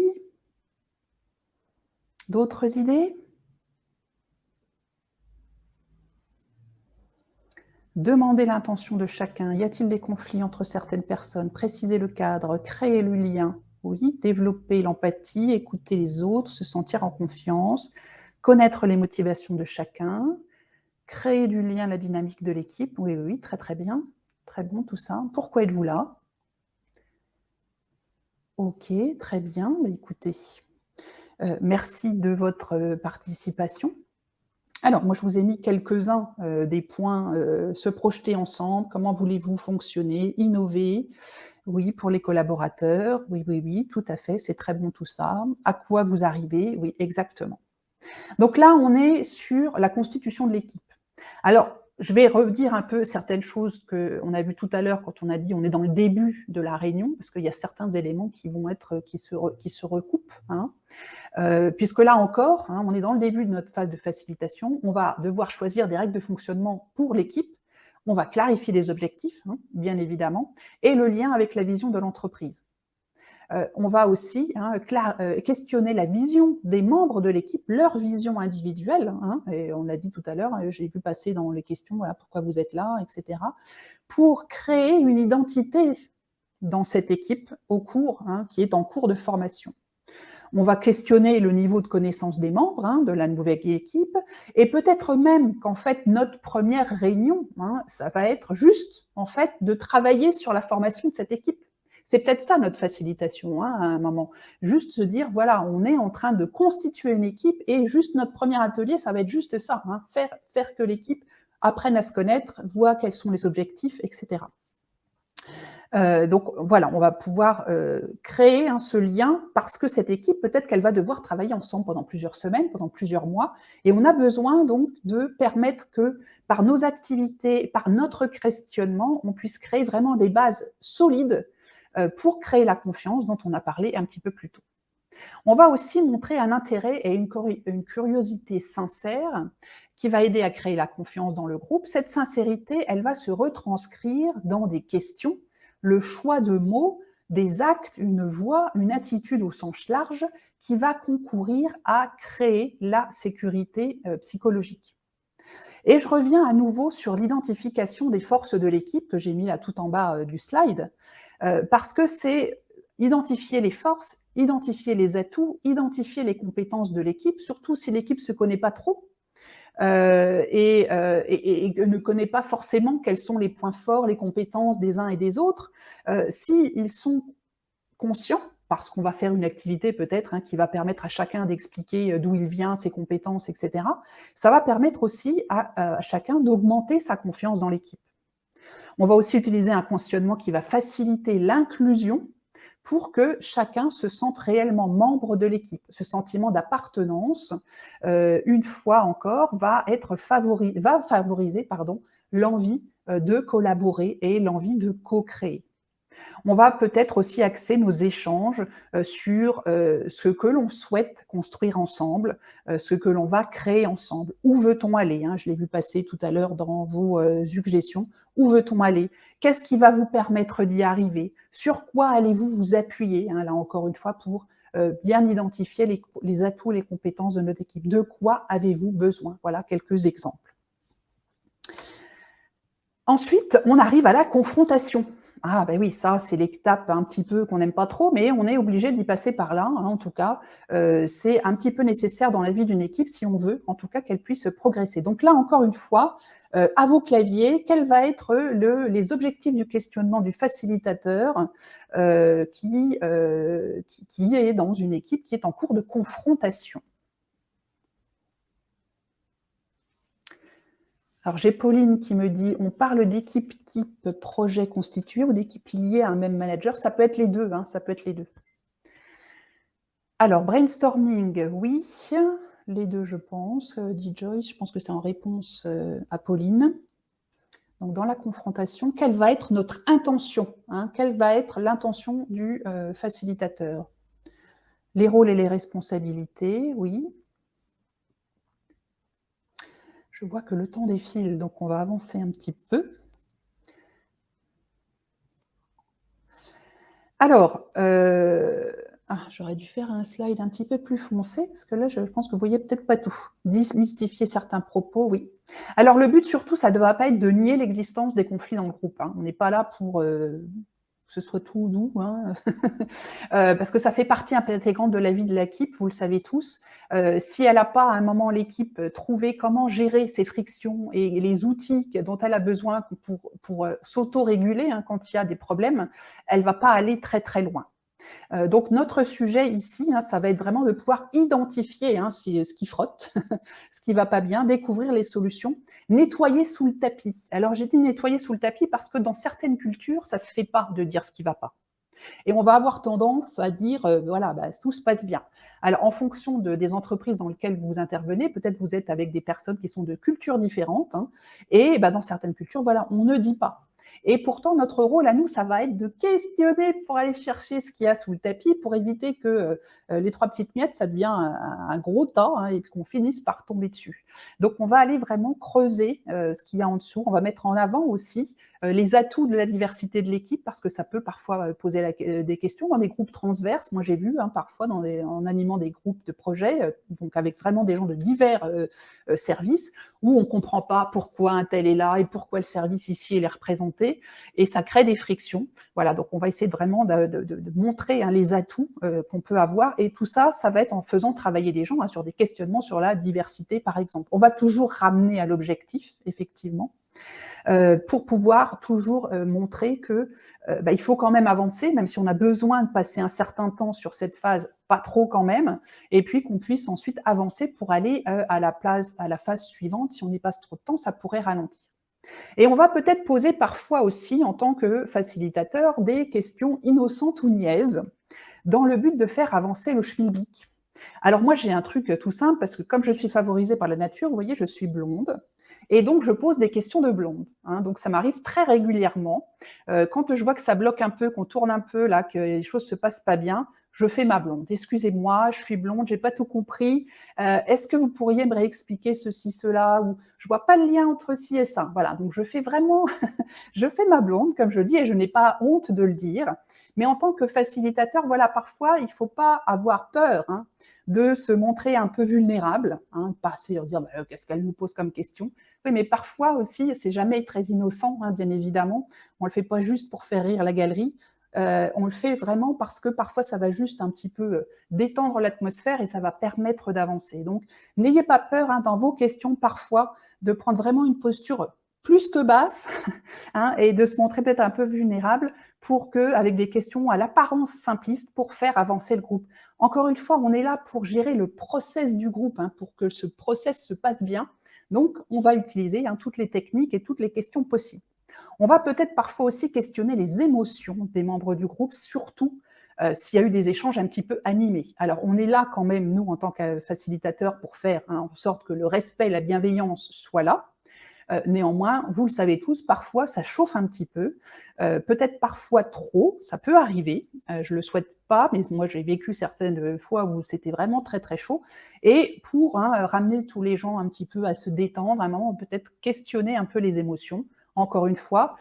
D'autres idées? Demandez l'intention de chacun. Y a-t-il des conflits entre certaines personnes? Préciser le cadre, créer le lien. Oui, développer l'empathie, écouter les autres, se sentir en confiance, connaître les motivations de chacun, créer du lien, la dynamique de l'équipe. Oui, oui, très très bien. Très bon tout ça. Pourquoi êtes-vous là? Ok, très bien. Écoutez, merci de votre participation. Alors, moi, je vous ai mis quelques-uns des points, se projeter ensemble, comment voulez-vous fonctionner, innover, oui, pour les collaborateurs, oui, oui, oui, tout à fait, c'est très bon tout ça. À quoi vous arrivez? Oui, exactement. Donc là, on est sur la constitution de l'équipe. Alors, je vais redire un peu certaines choses qu'on a vues tout à l'heure quand on a dit on est dans le début de la réunion, parce qu'il y a certains éléments qui vont être qui se recoupent, hein. Puisque là encore, hein, on est dans le début de notre phase de facilitation, on va devoir choisir des règles de fonctionnement pour l'équipe, on va clarifier les objectifs, hein, bien évidemment, et le lien avec la vision de l'entreprise. On va aussi questionner la vision des membres de l'équipe, leur vision individuelle, hein, et on l'a dit tout à l'heure, j'ai vu passer dans les questions, voilà, pourquoi vous êtes là, etc., pour créer une identité dans cette équipe au cours, hein, qui est en cours de formation. On va questionner le niveau de connaissance des membres, hein, de la nouvelle équipe, et peut-être même qu'en fait, notre première réunion, hein, ça va être juste, en fait, de travailler sur la formation de cette équipe. C'est peut-être ça notre facilitation, hein, à un moment. Juste se dire, voilà, on est en train de constituer une équipe et juste notre premier atelier, ça va être juste ça, hein, faire que l'équipe apprenne à se connaître, voit quels sont les objectifs, etc. Donc voilà, on va pouvoir créer ce lien parce que cette équipe, peut-être qu'elle va devoir travailler ensemble pendant plusieurs semaines, pendant plusieurs mois, et on a besoin donc de permettre que par nos activités, par notre questionnement, on puisse créer vraiment des bases solides pour créer la confiance dont on a parlé un petit peu plus tôt. On va aussi montrer un intérêt et une curiosité sincère qui va aider à créer la confiance dans le groupe. Cette sincérité, elle va se retranscrire dans des questions, le choix de mots, des actes, une voix, une attitude au sens large qui va concourir à créer la sécurité psychologique. Et je reviens à nouveau sur l'identification des forces de l'équipe que j'ai mis là tout en bas du slide, parce que c'est identifier les forces, identifier les atouts, identifier les compétences de l'équipe, surtout si l'équipe ne se connaît pas trop et ne connaît pas forcément quels sont les points forts, les compétences des uns et des autres. S'ils sont conscients, parce qu'on va faire une activité peut-être qui va permettre à chacun d'expliquer d'où il vient, ses compétences, etc., ça va permettre aussi à chacun d'augmenter sa confiance dans l'équipe. On va aussi utiliser un questionnement qui va faciliter l'inclusion pour que chacun se sente réellement membre de l'équipe. Ce sentiment d'appartenance, une fois encore, va favoriser l'envie de collaborer et l'envie de co-créer. On va peut-être aussi axer nos échanges sur ce que l'on souhaite construire ensemble, ce que l'on va créer ensemble. Où veut-on aller, Je l'ai vu passer tout à l'heure dans vos suggestions. Où veut-on aller? Qu'est-ce qui va vous permettre d'y arriver? Sur quoi allez-vous vous appuyer, là encore une fois, pour bien identifier les atouts, les compétences de notre équipe? De quoi avez-vous besoin? Voilà quelques exemples. Ensuite, on arrive à la confrontation. Ah ben oui, ça c'est l'étape un petit peu qu'on n'aime pas trop, mais on est obligé d'y passer par là, en tout cas. C'est un petit peu nécessaire dans la vie d'une équipe si on veut, en tout cas, qu'elle puisse progresser. Donc là, encore une fois, à vos claviers, quels vont être les objectifs du questionnement du facilitateur qui est dans une équipe qui est en cours de confrontation. Alors, j'ai Pauline qui me dit, on parle d'équipe type projet constitué ou d'équipe liée à un même manager. Ça peut être les deux, ça peut être les deux. Alors, brainstorming, oui, les deux, je pense, dit Joyce. Je pense que c'est en réponse à Pauline. Donc, dans la confrontation, quelle va être notre intention? Quelle va être l'intention du facilitateur? Les rôles et les responsabilités, oui. Je vois que le temps défile, donc on va avancer un petit peu. Alors, j'aurais dû faire un slide un petit peu plus foncé, parce que là, je pense que vous voyez peut-être pas tout. Démystifier certains propos, oui. Alors, le but, surtout, ça ne doit pas être de nier l'existence des conflits dans le groupe. On n'est pas là pour que ce soit tout doux, parce que ça fait partie intégrante de la vie de l'équipe, vous le savez tous. Si elle n'a pas à un moment, l'équipe, trouvé comment gérer ces frictions et les outils dont elle a besoin pour s'auto-réguler quand il y a des problèmes, elle ne va pas aller très très loin. Donc notre sujet ici, ça va être vraiment de pouvoir identifier ce qui frotte, ce qui ne va pas bien, découvrir les solutions, nettoyer sous le tapis. Alors j'ai dit nettoyer sous le tapis parce que dans certaines cultures, ça ne se fait pas de dire ce qui ne va pas. Et on va avoir tendance à dire, voilà, bah, tout se passe bien. Alors, en fonction des entreprises dans lesquelles vous intervenez, peut-être vous êtes avec des personnes qui sont de cultures différentes, hein, et bah, dans certaines cultures, voilà, on ne dit pas. Et pourtant, notre rôle à nous, ça va être de questionner pour aller chercher ce qu'il y a sous le tapis, pour éviter que les 3 petites miettes, ça devient un gros tas, hein, et puis qu'on finisse par tomber dessus. Donc, on va aller vraiment creuser ce qu'il y a en dessous. On va mettre en avant aussi les atouts de la diversité de l'équipe, parce que ça peut parfois poser des questions dans des groupes transverses. Moi, j'ai vu parfois en animant des groupes de projets, donc avec vraiment des gens de divers services, où on ne comprend pas pourquoi un tel est là et pourquoi le service ici il est représenté, et ça crée des frictions. Voilà, donc on va essayer vraiment de montrer les atouts qu'on peut avoir, et tout ça, ça va être en faisant travailler les gens sur des questionnements sur la diversité, par exemple. On va toujours ramener à l'objectif, effectivement, pour pouvoir toujours montrer que il faut quand même avancer, même si on a besoin de passer un certain temps sur cette phase, pas trop quand même, et puis qu'on puisse ensuite avancer pour aller à la phase suivante. Si on y passe trop de temps, ça pourrait ralentir. Et on va peut-être poser parfois aussi, en tant que facilitateur, des questions innocentes ou niaises, dans le but de faire avancer le schmilblick. Alors moi, j'ai un truc tout simple, parce que comme je suis favorisée par la nature, vous voyez, je suis blonde, et donc je pose des questions de blonde. Hein, donc ça m'arrive très régulièrement. Quand je vois que ça bloque un peu, qu'on tourne un peu, là, que les choses se passent pas bien, je fais ma blonde. Excusez-moi, je suis blonde, j'ai pas tout compris. Est-ce que vous pourriez me réexpliquer ceci, cela, ou je vois pas le lien entre ci et ça. Voilà, donc je fais vraiment, je fais ma blonde, comme je dis, et je n'ai pas honte de le dire. Mais en tant que facilitateur, voilà, parfois, il ne faut pas avoir peur de se montrer un peu vulnérable, passer en dire qu'est-ce qu'elle nous pose comme question. Oui, mais parfois aussi, c'est jamais très innocent, bien évidemment. On ne le fait pas juste pour faire rire la galerie. On le fait vraiment parce que parfois, ça va juste un petit peu détendre l'atmosphère et ça va permettre d'avancer. Donc, n'ayez pas peur dans vos questions, parfois, de prendre vraiment une posture plus que basse et de se montrer peut-être un peu vulnérable pour que, avec des questions à l'apparence simplistes, pour faire avancer le groupe. Encore une fois, on est là pour gérer le process du groupe, pour que ce process se passe bien. Donc, on va utiliser toutes les techniques et toutes les questions possibles. On va peut-être parfois aussi questionner les émotions des membres du groupe, surtout s'il y a eu des échanges un petit peu animés. Alors, on est là quand même, nous, en tant que facilitateurs, pour faire en sorte que le respect et la bienveillance soient là. Néanmoins, vous le savez tous, parfois ça chauffe un petit peu, peut-être parfois trop, ça peut arriver, je ne le souhaite pas, mais moi j'ai vécu certaines fois où c'était vraiment très très chaud, et pour ramener tous les gens un petit peu à se détendre, à un moment peut-être questionner un peu les émotions. Encore une fois,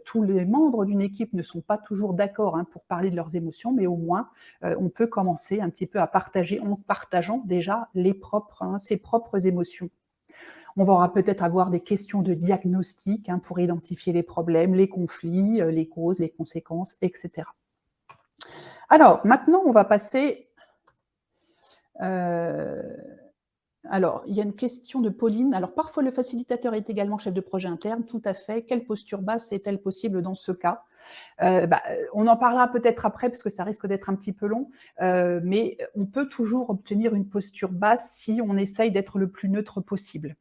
tous les membres d'une équipe ne sont pas toujours d'accord pour parler de leurs émotions, mais au moins on peut commencer un petit peu à partager, en partageant déjà ses propres émotions. On va peut-être avoir des questions de diagnostic pour identifier les problèmes, les conflits, les causes, les conséquences, etc. Alors, maintenant, on va passer... Alors, il y a une question de Pauline. Alors, parfois, le facilitateur est également chef de projet interne. Tout à fait. Quelle posture basse est-elle possible dans ce cas ? On en parlera peut-être après, parce que ça risque d'être un petit peu long, mais on peut toujours obtenir une posture basse si on essaye d'être le plus neutre possible.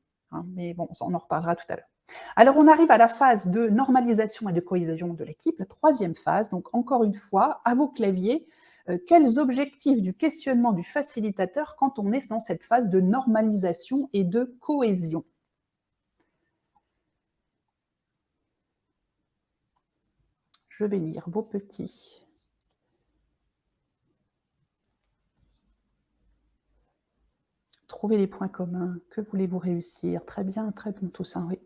Mais bon, on en reparlera tout à l'heure. Alors, on arrive à la phase de normalisation et de cohésion de l'équipe, la troisième phase. Donc, encore une fois, à vos claviers, quels objectifs du questionnement du facilitateur quand on est dans cette phase de normalisation et de cohésion ? Je vais lire vos petits. Trouver les points communs. Que voulez-vous réussir ? Très bien tout ça, oui.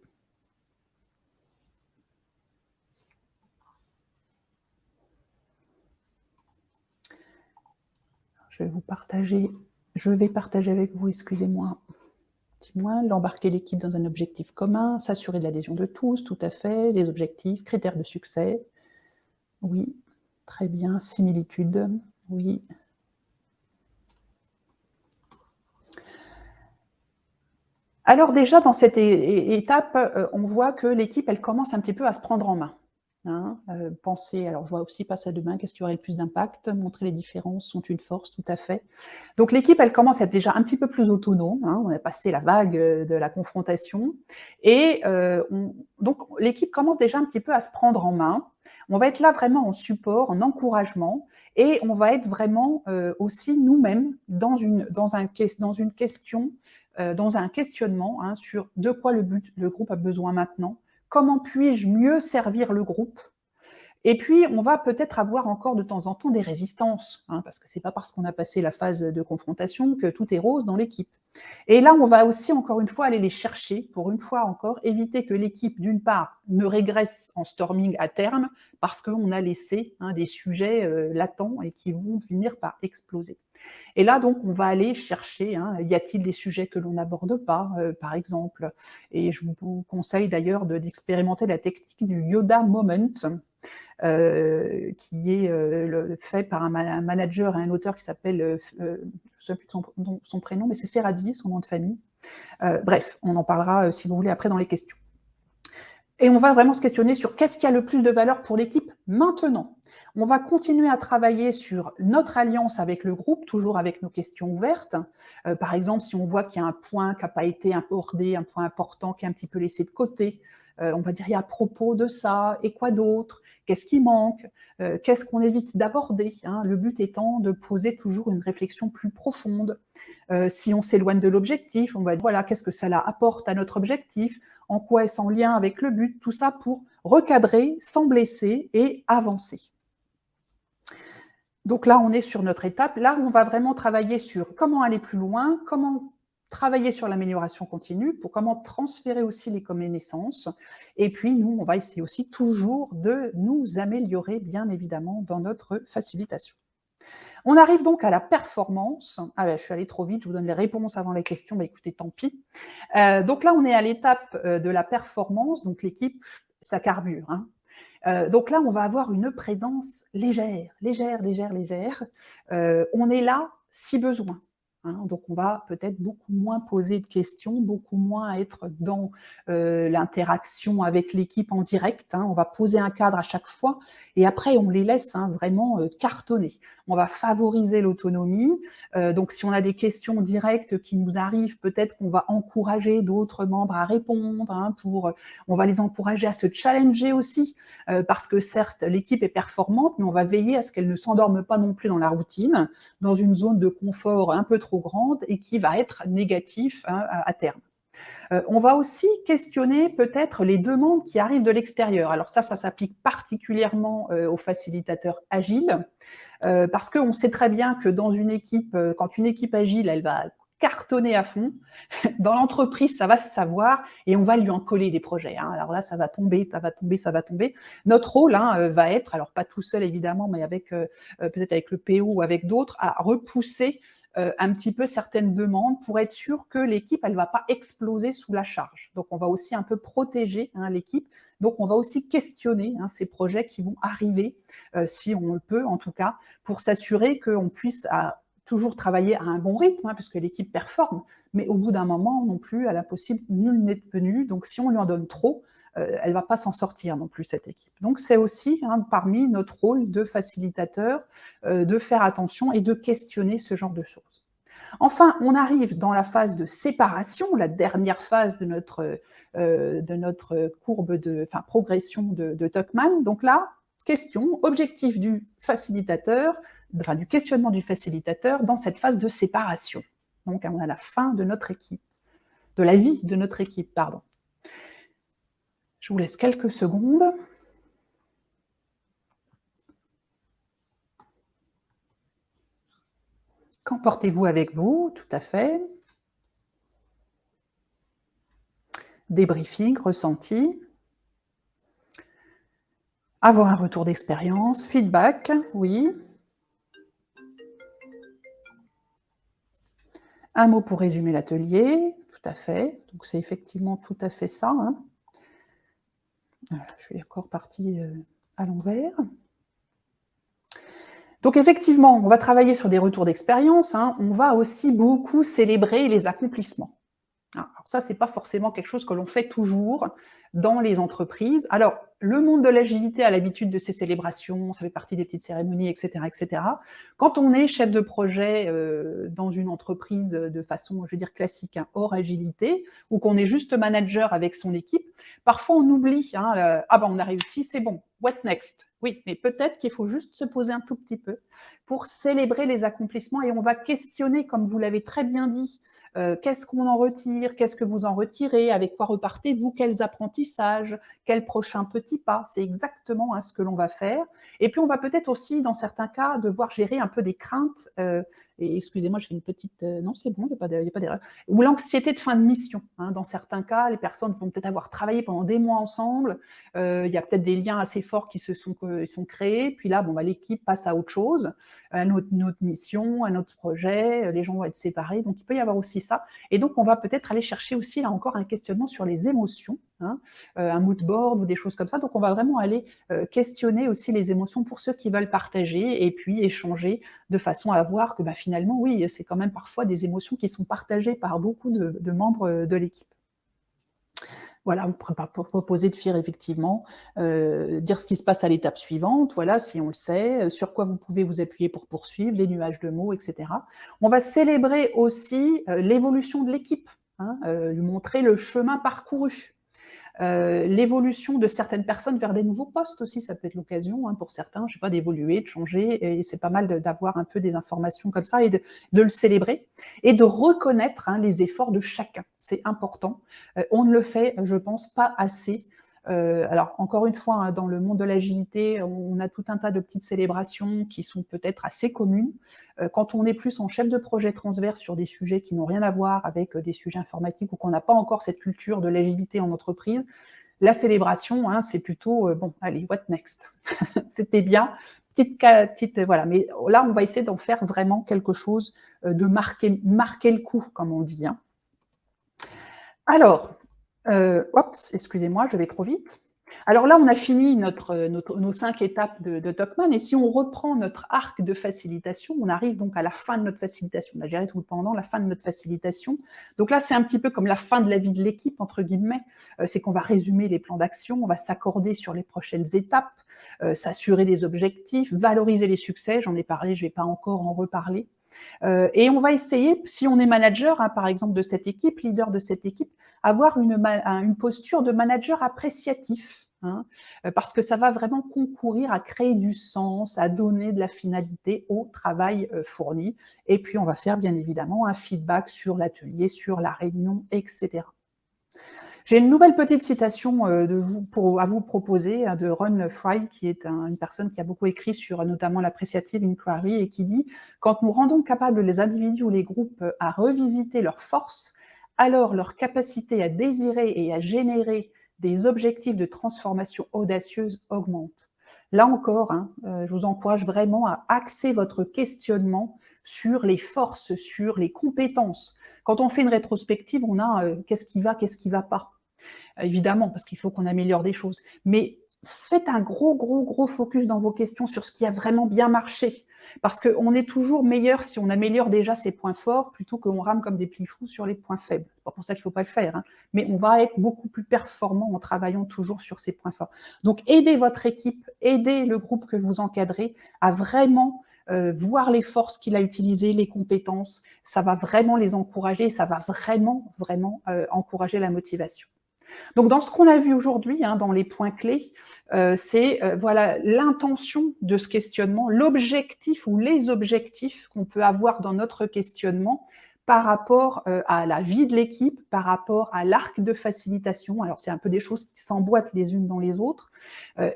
Je vais partager avec vous, excusez-moi. Dis-moi, l'embarquer l'équipe dans un objectif commun, s'assurer de l'adhésion de tous, tout à fait, les objectifs, critères de succès. Oui, très bien, similitude, oui. Alors déjà, dans cette étape, on voit que l'équipe, elle commence un petit peu à se prendre en main. Hein, penser, alors je vois aussi passer à demain, qu'est-ce qui aurait le plus d'impact? Montrer les différences sont une force, tout à fait. Donc l'équipe, elle commence à être déjà un petit peu plus autonome, hein, on a passé la vague de la confrontation et donc l'équipe commence déjà un petit peu à se prendre en main. On va être là vraiment en support, en encouragement et on va être vraiment aussi nous-mêmes dans une question, dans un questionnement hein, sur de quoi le groupe a besoin maintenant. Comment puis-je mieux servir le groupe? Et puis, on va peut-être avoir encore de temps en temps des résistances, hein, parce que c'est pas parce qu'on a passé la phase de confrontation que tout est rose dans l'équipe. Et là, on va aussi, encore une fois, aller les chercher, pour une fois encore, éviter que l'équipe, d'une part, ne régresse en storming à terme, parce qu'on a laissé hein, des sujets latents et qui vont finir par exploser. Et là, donc, on va aller chercher, hein, y a-t-il des sujets que l'on n'aborde pas, par exemple. Et je vous conseille d'ailleurs d'expérimenter la technique du Yoda Moment, qui est fait par un manager et un auteur qui s'appelle, je ne sais plus de son prénom, mais c'est Ferradi, son nom de famille. Bref, on en parlera, si vous voulez, après dans les questions. Et on va vraiment se questionner sur qu'est-ce qui a le plus de valeur pour l'équipe maintenant. On va continuer à travailler sur notre alliance avec le groupe, toujours avec nos questions ouvertes. Par exemple, si on voit qu'il y a un point qui n'a pas été abordé, un point important qui est un petit peu laissé de côté, on va dire, il y a à propos de ça, et quoi d'autre? Qu'est-ce qui manque? Qu'est-ce qu'on évite d'aborder hein? Le but étant de poser toujours une réflexion plus profonde. Si on s'éloigne de l'objectif, on va dire, voilà, qu'est-ce que ça apporte à notre objectif? En quoi est-ce en lien avec le but? Tout ça pour recadrer, sans blesser et avancer. Donc là, on est sur notre étape. Là, on va vraiment travailler sur comment aller plus loin, comment travailler sur l'amélioration continue, pour comment transférer aussi les connaissances. Et puis, nous, on va essayer aussi toujours de nous améliorer, bien évidemment, dans notre facilitation. On arrive donc à la performance. Ah ben, je suis allée trop vite, je vous donne les réponses avant les questions, mais écoutez, tant pis. Donc là, on est à l'étape de la performance, donc l'équipe, ça carbure. Hein. Donc là, on va avoir une présence légère. On est là si besoin. Hein, donc on va peut-être beaucoup moins poser de questions, beaucoup moins être dans l'interaction avec l'équipe en direct. Hein, on va poser un cadre à chaque fois et après on les laisse hein, vraiment cartonner. On va favoriser l'autonomie. Donc si on a des questions directes qui nous arrivent, peut-être qu'on va encourager d'autres membres à répondre. Hein, on va les encourager à se challenger aussi parce que certes, l'équipe est performante, mais on va veiller à ce qu'elle ne s'endorme pas non plus dans la routine, dans une zone de confort un peu trop grande et qui va être négatif hein, à terme. On va aussi questionner peut-être les demandes qui arrivent de l'extérieur. Alors ça s'applique particulièrement aux facilitateurs agiles, parce qu'on sait très bien que dans une équipe, quand une équipe agile, elle va cartonner à fond. Dans l'entreprise, ça va se savoir et on va lui en coller des projets. Hein. Alors là, ça va tomber. Notre rôle hein, va être, alors pas tout seul évidemment, mais avec peut-être avec le PO ou avec d'autres, à repousser un petit peu certaines demandes pour être sûr que l'équipe, elle ne va pas exploser sous la charge. Donc, on va aussi un peu protéger hein, l'équipe. Donc, on va aussi questionner hein, ces projets qui vont arriver, si on le peut en tout cas, pour s'assurer qu'on puisse toujours travailler à un bon rythme, hein, puisque l'équipe performe, mais au bout d'un moment non plus, elle a possible, nul n'est tenu. Donc, si on lui en donne trop, elle ne va pas s'en sortir non plus, cette équipe. Donc, c'est aussi hein, parmi notre rôle de facilitateur, de faire attention et de questionner ce genre de choses. Enfin, on arrive dans la phase de séparation, la dernière phase de notre courbe progression de Tuckman. Donc là, question, objectif du facilitateur, enfin du questionnement du facilitateur dans cette phase de séparation. Donc on a la fin de notre équipe, de la vie de notre équipe, pardon. Je vous laisse quelques secondes. Qu'emportez-vous avec vous? Tout à fait. Débriefing, ressenti. Avoir un retour d'expérience, feedback, oui. Un mot pour résumer l'atelier, tout à fait. Donc c'est effectivement tout à fait ça. Hein. Voilà, je suis encore partie à l'envers. Donc effectivement, on va travailler sur des retours d'expérience. Hein. On va aussi beaucoup célébrer les accomplissements. Alors ça, c'est pas forcément quelque chose que l'on fait toujours dans les entreprises. Alors, le monde de l'agilité a l'habitude de ces célébrations, ça fait partie des petites cérémonies, et cetera, et cetera. Quand on est chef de projet, dans une entreprise, de façon, je veux dire classique, hein, hors agilité, ou qu'on est juste manager avec son équipe, parfois on oublie, hein, le: «Ah ben, on a réussi, c'est bon, what next?» Oui, mais peut-être qu'il faut juste se poser un tout petit peu pour célébrer les accomplissements et on va questionner, comme vous l'avez très bien dit, qu'est-ce qu'on en retire? Qu'est-ce que vous en retirez? Avec quoi repartez-vous? Quels apprentissages? Quel prochain petit pas? C'est exactement, hein, ce que l'on va faire. Et puis, on va peut-être aussi, dans certains cas, devoir gérer un peu des craintes, et excusez-moi, je fais une petite, non, c'est bon, il y a pas d'erreur. Ou l'anxiété de fin de mission, hein. Dans certains cas, les personnes vont peut-être avoir travaillé pendant des mois ensemble, il y a peut-être des liens assez forts qui se sont créés, puis là, bon, bah, l'équipe passe à autre chose, à une autre mission, un autre projet, les gens vont être séparés, donc il peut y avoir aussi ça. Et donc, on va peut-être aller chercher aussi, là encore, un questionnement sur les émotions, hein, un mood board ou des choses comme ça. Donc, on va vraiment aller questionner aussi les émotions pour ceux qui veulent partager et puis échanger de façon à voir que bah, finalement, oui, c'est quand même parfois des émotions qui sont partagées par beaucoup de membres de l'équipe. Voilà, vous proposer de faire effectivement, dire ce qui se passe à l'étape suivante, voilà, si on le sait, sur quoi vous pouvez vous appuyer pour poursuivre, les nuages de mots, et cetera. On va célébrer aussi, l'évolution de l'équipe, hein, lui montrer le chemin parcouru. L'évolution de certaines personnes vers des nouveaux postes aussi, ça peut être l'occasion, hein, pour certains, je sais pas, d'évoluer, de changer, et c'est pas mal d'avoir un peu des informations comme ça et de le célébrer et de reconnaître, hein, les efforts de chacun. C'est important. On ne le fait, je pense, pas assez. Alors, encore une fois, hein, dans le monde de l'agilité, on a tout un tas de petites célébrations qui sont peut-être assez communes. Quand on est plus en chef de projet transverse sur des sujets qui n'ont rien à voir avec des sujets informatiques ou qu'on n'a pas encore cette culture de l'agilité en entreprise, la célébration, hein, c'est plutôt bon, allez, what next? C'était bien, petite, voilà. Mais là, on va essayer d'en faire vraiment quelque chose, de marquer le coup, comme on dit. Hein. Alors, oups, excusez-moi, je vais trop vite. Alors là, on a fini nos 5 étapes de Tocman et si on reprend notre arc de facilitation, on arrive donc à la fin de notre facilitation. On a géré tout le pendant, la fin de notre facilitation. Donc là, c'est un petit peu comme la fin de la vie de l'équipe, entre guillemets. C'est qu'on va résumer les plans d'action, on va s'accorder sur les prochaines étapes, s'assurer des objectifs, valoriser les succès. J'en ai parlé, je ne vais pas encore en reparler. Et on va essayer, si on est manager, hein, par exemple, de cette équipe, leader de cette équipe, avoir une posture de manager appréciatif. Hein, parce que ça va vraiment concourir à créer du sens, à donner de la finalité au travail fourni. Et puis, on va faire bien évidemment un feedback sur l'atelier, sur la réunion, etc. J'ai une nouvelle petite citation à vous proposer de Ron Fry, qui est une personne qui a beaucoup écrit sur notamment l'appreciative inquiry et qui dit « Quand nous rendons capables les individus ou les groupes à revisiter leurs forces, alors leur capacité à désirer et à générer des objectifs de transformation audacieuse augmente. » Là encore, hein, je vous encourage vraiment à axer votre questionnement sur les forces, sur les compétences. Quand on fait une rétrospective, on a qu'est-ce qui va pas. Évidemment, parce qu'il faut qu'on améliore des choses. Mais faites un gros focus dans vos questions sur ce qui a vraiment bien marché. Parce qu'on est toujours meilleur si on améliore déjà ses points forts plutôt qu'on rame comme des petits fous sur les points faibles. C'est pas pour ça qu'il ne faut pas le faire, hein. Mais on va être beaucoup plus performant en travaillant toujours sur ses points forts. Donc, aidez votre équipe, aidez le groupe que vous encadrez à vraiment voir les forces qu'il a utilisées, les compétences. Ça va vraiment les encourager, ça va vraiment encourager la motivation. Donc, dans ce qu'on a vu aujourd'hui, hein, dans les points clés, c'est voilà l'intention de ce questionnement, l'objectif ou les objectifs qu'on peut avoir dans notre questionnement par rapport à la vie de l'équipe, par rapport à l'arc de facilitation. Alors, c'est un peu des choses qui s'emboîtent les unes dans les autres.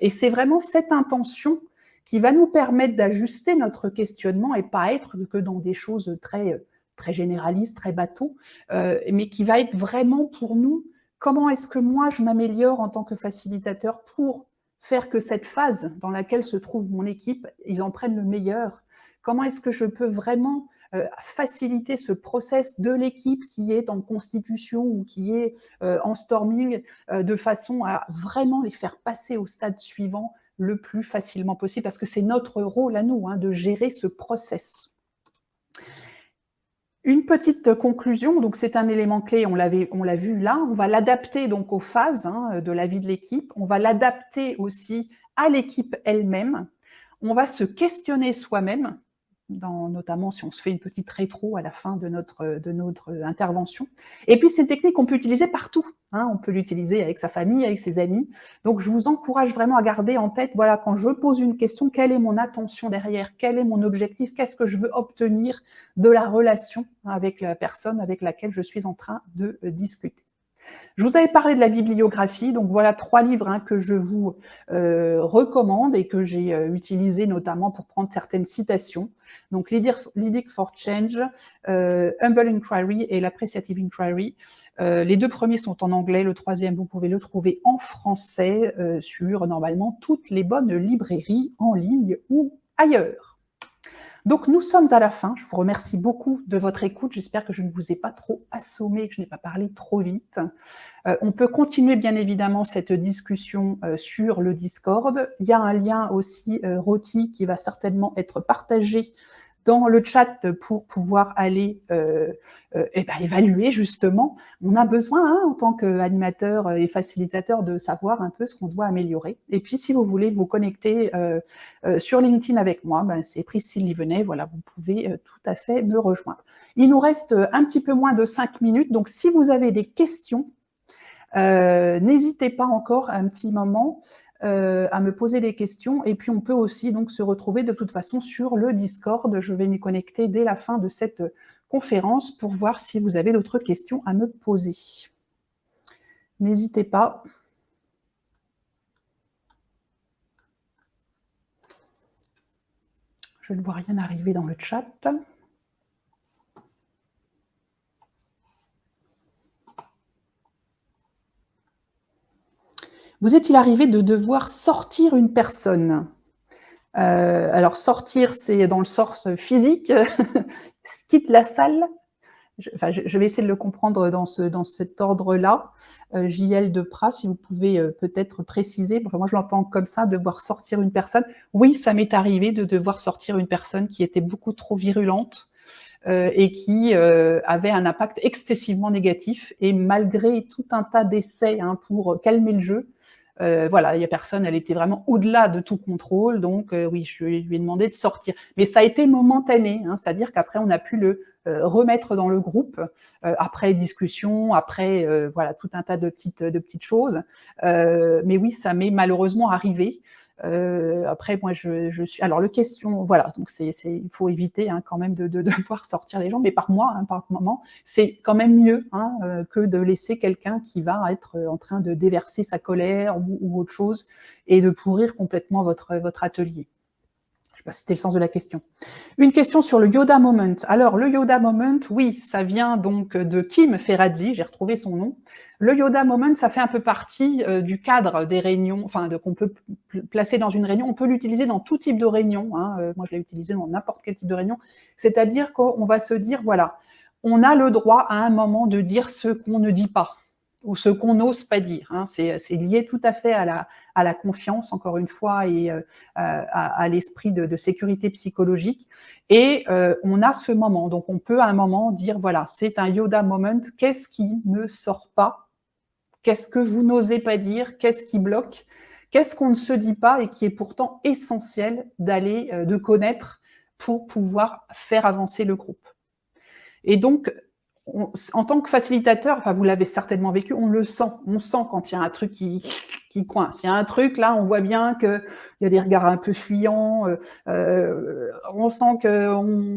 Et c'est vraiment cette intention qui va nous permettre d'ajuster notre questionnement et pas être que dans des choses très généralistes, très bateaux, mais qui va être vraiment pour nous comment est-ce que moi je m'améliore en tant que facilitateur pour faire que cette phase dans laquelle se trouve mon équipe, ils en prennent le meilleur? Comment est-ce que je peux vraiment faciliter ce process de l'équipe qui est en constitution ou qui est en storming de façon à vraiment les faire passer au stade suivant le plus facilement possible, parce que c'est notre rôle à nous, hein, de gérer ce process. Une petite conclusion, donc c'est un élément clé, on l'a vu là, on va l'adapter donc aux phases de la vie de l'équipe, on va l'adapter aussi à l'équipe elle-même, on va se questionner soi-même, notamment si on se fait une petite rétro à la fin de notre intervention. Et puis c'est une technique qu'on peut utiliser partout, on peut l'utiliser avec sa famille, avec ses amis. Donc je vous encourage vraiment à garder en tête, voilà, quand je pose une question, quelle est mon attention derrière, quel est mon objectif, qu'est-ce que je veux obtenir de la relation avec la personne avec laquelle je suis en train de discuter. Je vous avais parlé de la bibliographie, donc voilà 3 livres que je vous recommande et que j'ai utilisés notamment pour prendre certaines citations. Donc Leading for Change, Humble Inquiry et l'Appreciative Inquiry. Les 2 premiers sont en anglais, le 3e, vous pouvez le trouver en français sur normalement toutes les bonnes librairies en ligne ou ailleurs. Donc nous sommes à la fin, je vous remercie beaucoup de votre écoute, j'espère que je ne vous ai pas trop assommé, que je n'ai pas parlé trop vite. On peut continuer bien évidemment cette discussion sur le Discord. Il y a un lien aussi, Roti, qui va certainement être partagé dans le chat pour pouvoir aller évaluer justement. On a besoin, en tant qu'animateur et facilitateur, de savoir un peu ce qu'on doit améliorer. Et puis, si vous voulez vous connecter sur LinkedIn avec moi, c'est Priscille Livenet, voilà, vous pouvez tout à fait me rejoindre. Il nous reste un petit peu moins de 5 minutes, donc si vous avez des questions, n'hésitez pas encore un petit moment à me poser des questions, et puis on peut aussi donc se retrouver de toute façon sur le Discord. Je vais m'y connecter dès la fin de cette conférence pour voir si vous avez d'autres questions à me poser. N'hésitez pas. Je ne vois rien arriver dans le chat. Vous est-il arrivé de devoir sortir une personne? Alors sortir, c'est dans le sens physique, quitte la salle. Je vais essayer de le comprendre dans cet ordre-là. JL de Pras, si vous pouvez peut-être préciser. Enfin, moi, je l'entends comme ça, devoir sortir une personne. Oui, ça m'est arrivé de devoir sortir une personne qui était beaucoup trop virulente et qui avait un impact excessivement négatif. Et malgré tout un tas d'essais pour calmer le jeu, voilà, il y a personne, elle était vraiment au-delà de tout contrôle, donc oui, je lui ai demandé de sortir. Mais ça a été momentané, c'est-à-dire qu'après, on a pu le remettre dans le groupe, après discussion, après voilà, tout un tas de petites choses. Mais oui, ça m'est malheureusement arrivé. Après, moi, je suis. Alors, le question, voilà, donc il faut éviter quand même de devoir sortir les gens, mais par moment, c'est quand même mieux que de laisser quelqu'un qui va être en train de déverser sa colère ou autre chose et de pourrir complètement votre atelier. Je sais pas si c'était le sens de la question. Une question sur le Yoda Moment. Alors, le Yoda Moment, oui, ça vient donc de Kim Ferrazzi, j'ai retrouvé son nom. Le Yoda Moment, ça fait un peu partie du cadre des réunions, enfin, qu'on peut placer dans une réunion. On peut l'utiliser dans tout type de réunion. Moi, je l'ai utilisé dans n'importe quel type de réunion. C'est-à-dire qu'on va se dire, voilà, on a le droit à un moment de dire ce qu'on ne dit pas ou ce qu'on n'ose pas dire. C'est lié tout à fait à la confiance, encore une fois, et à l'esprit de sécurité psychologique. Et on a ce moment. Donc, on peut à un moment dire, voilà, c'est un Yoda moment. Qu'est-ce qui ne sort pas? Qu'est-ce que vous n'osez pas dire? Qu'est-ce qui bloque? Qu'est-ce qu'on ne se dit pas et qui est pourtant essentiel de connaître pour pouvoir faire avancer le groupe? Et donc, en tant que facilitateur, enfin, vous l'avez certainement vécu, on le sent. On sent quand il y a un truc qui coince. Il y a un truc, là, on voit bien qu'il y a des regards un peu fuyants. On sent que,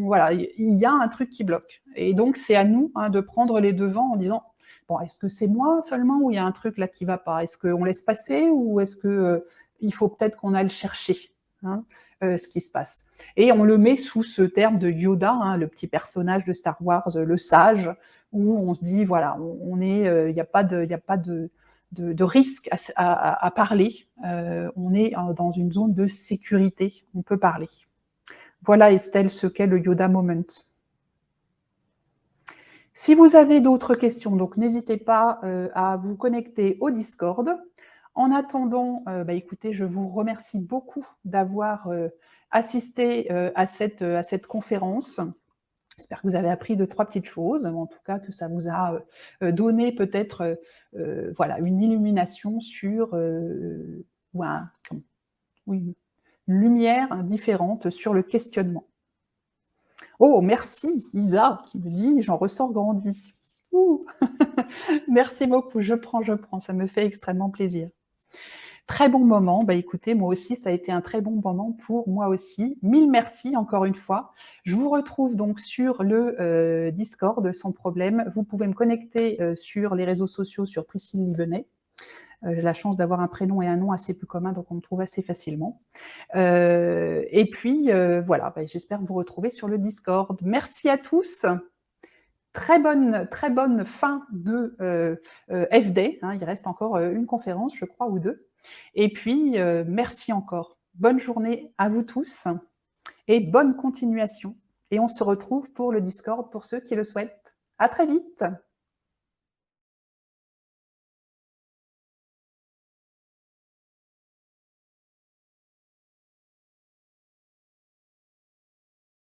voilà, il y a un truc qui bloque. Et donc, c'est à nous de prendre les devants en disant, bon, est-ce que c'est moi seulement ou il y a un truc là qui va pas? Est-ce qu'on laisse passer ou est-ce que il faut peut-être qu'on aille chercher ce qui se passe? Et on le met sous ce terme de Yoda, le petit personnage de Star Wars, le sage, où on se dit, voilà, il n'y a pas de risque à parler. On est dans une zone de sécurité, on peut parler. Voilà, Estelle, ce qu'est le Yoda Moment. Si vous avez d'autres questions, donc n'hésitez pas à vous connecter au Discord. En attendant, écoutez, je vous remercie beaucoup d'avoir assisté à cette conférence. J'espère que vous avez appris 2-3 petites choses, ou en tout cas que ça vous a, donné peut-être, voilà, une illumination sur, ou un oui, une lumière différente sur le questionnement. Oh merci Isa qui me dit: «J'en ressors grandi». Ouh! Merci beaucoup, je prends, ça me fait extrêmement plaisir. Très bon moment, bah, écoutez, moi aussi, ça a été un très bon moment pour moi aussi. Mille merci encore une fois. Je vous retrouve donc sur le, Discord sans problème. Vous pouvez me connecter, sur les réseaux sociaux sur Priscille Livenet. J'ai la chance d'avoir un prénom et un nom assez peu communs, donc on me trouve assez facilement. Et puis, voilà, bah, j'espère vous retrouver sur le Discord. Merci à tous. Très bonne fin de, FD, hein. Il reste encore, une conférence, je crois, ou 2. Et puis, merci encore. Bonne journée à vous tous et bonne continuation. Et on se retrouve pour le Discord pour ceux qui le souhaitent. À très vite.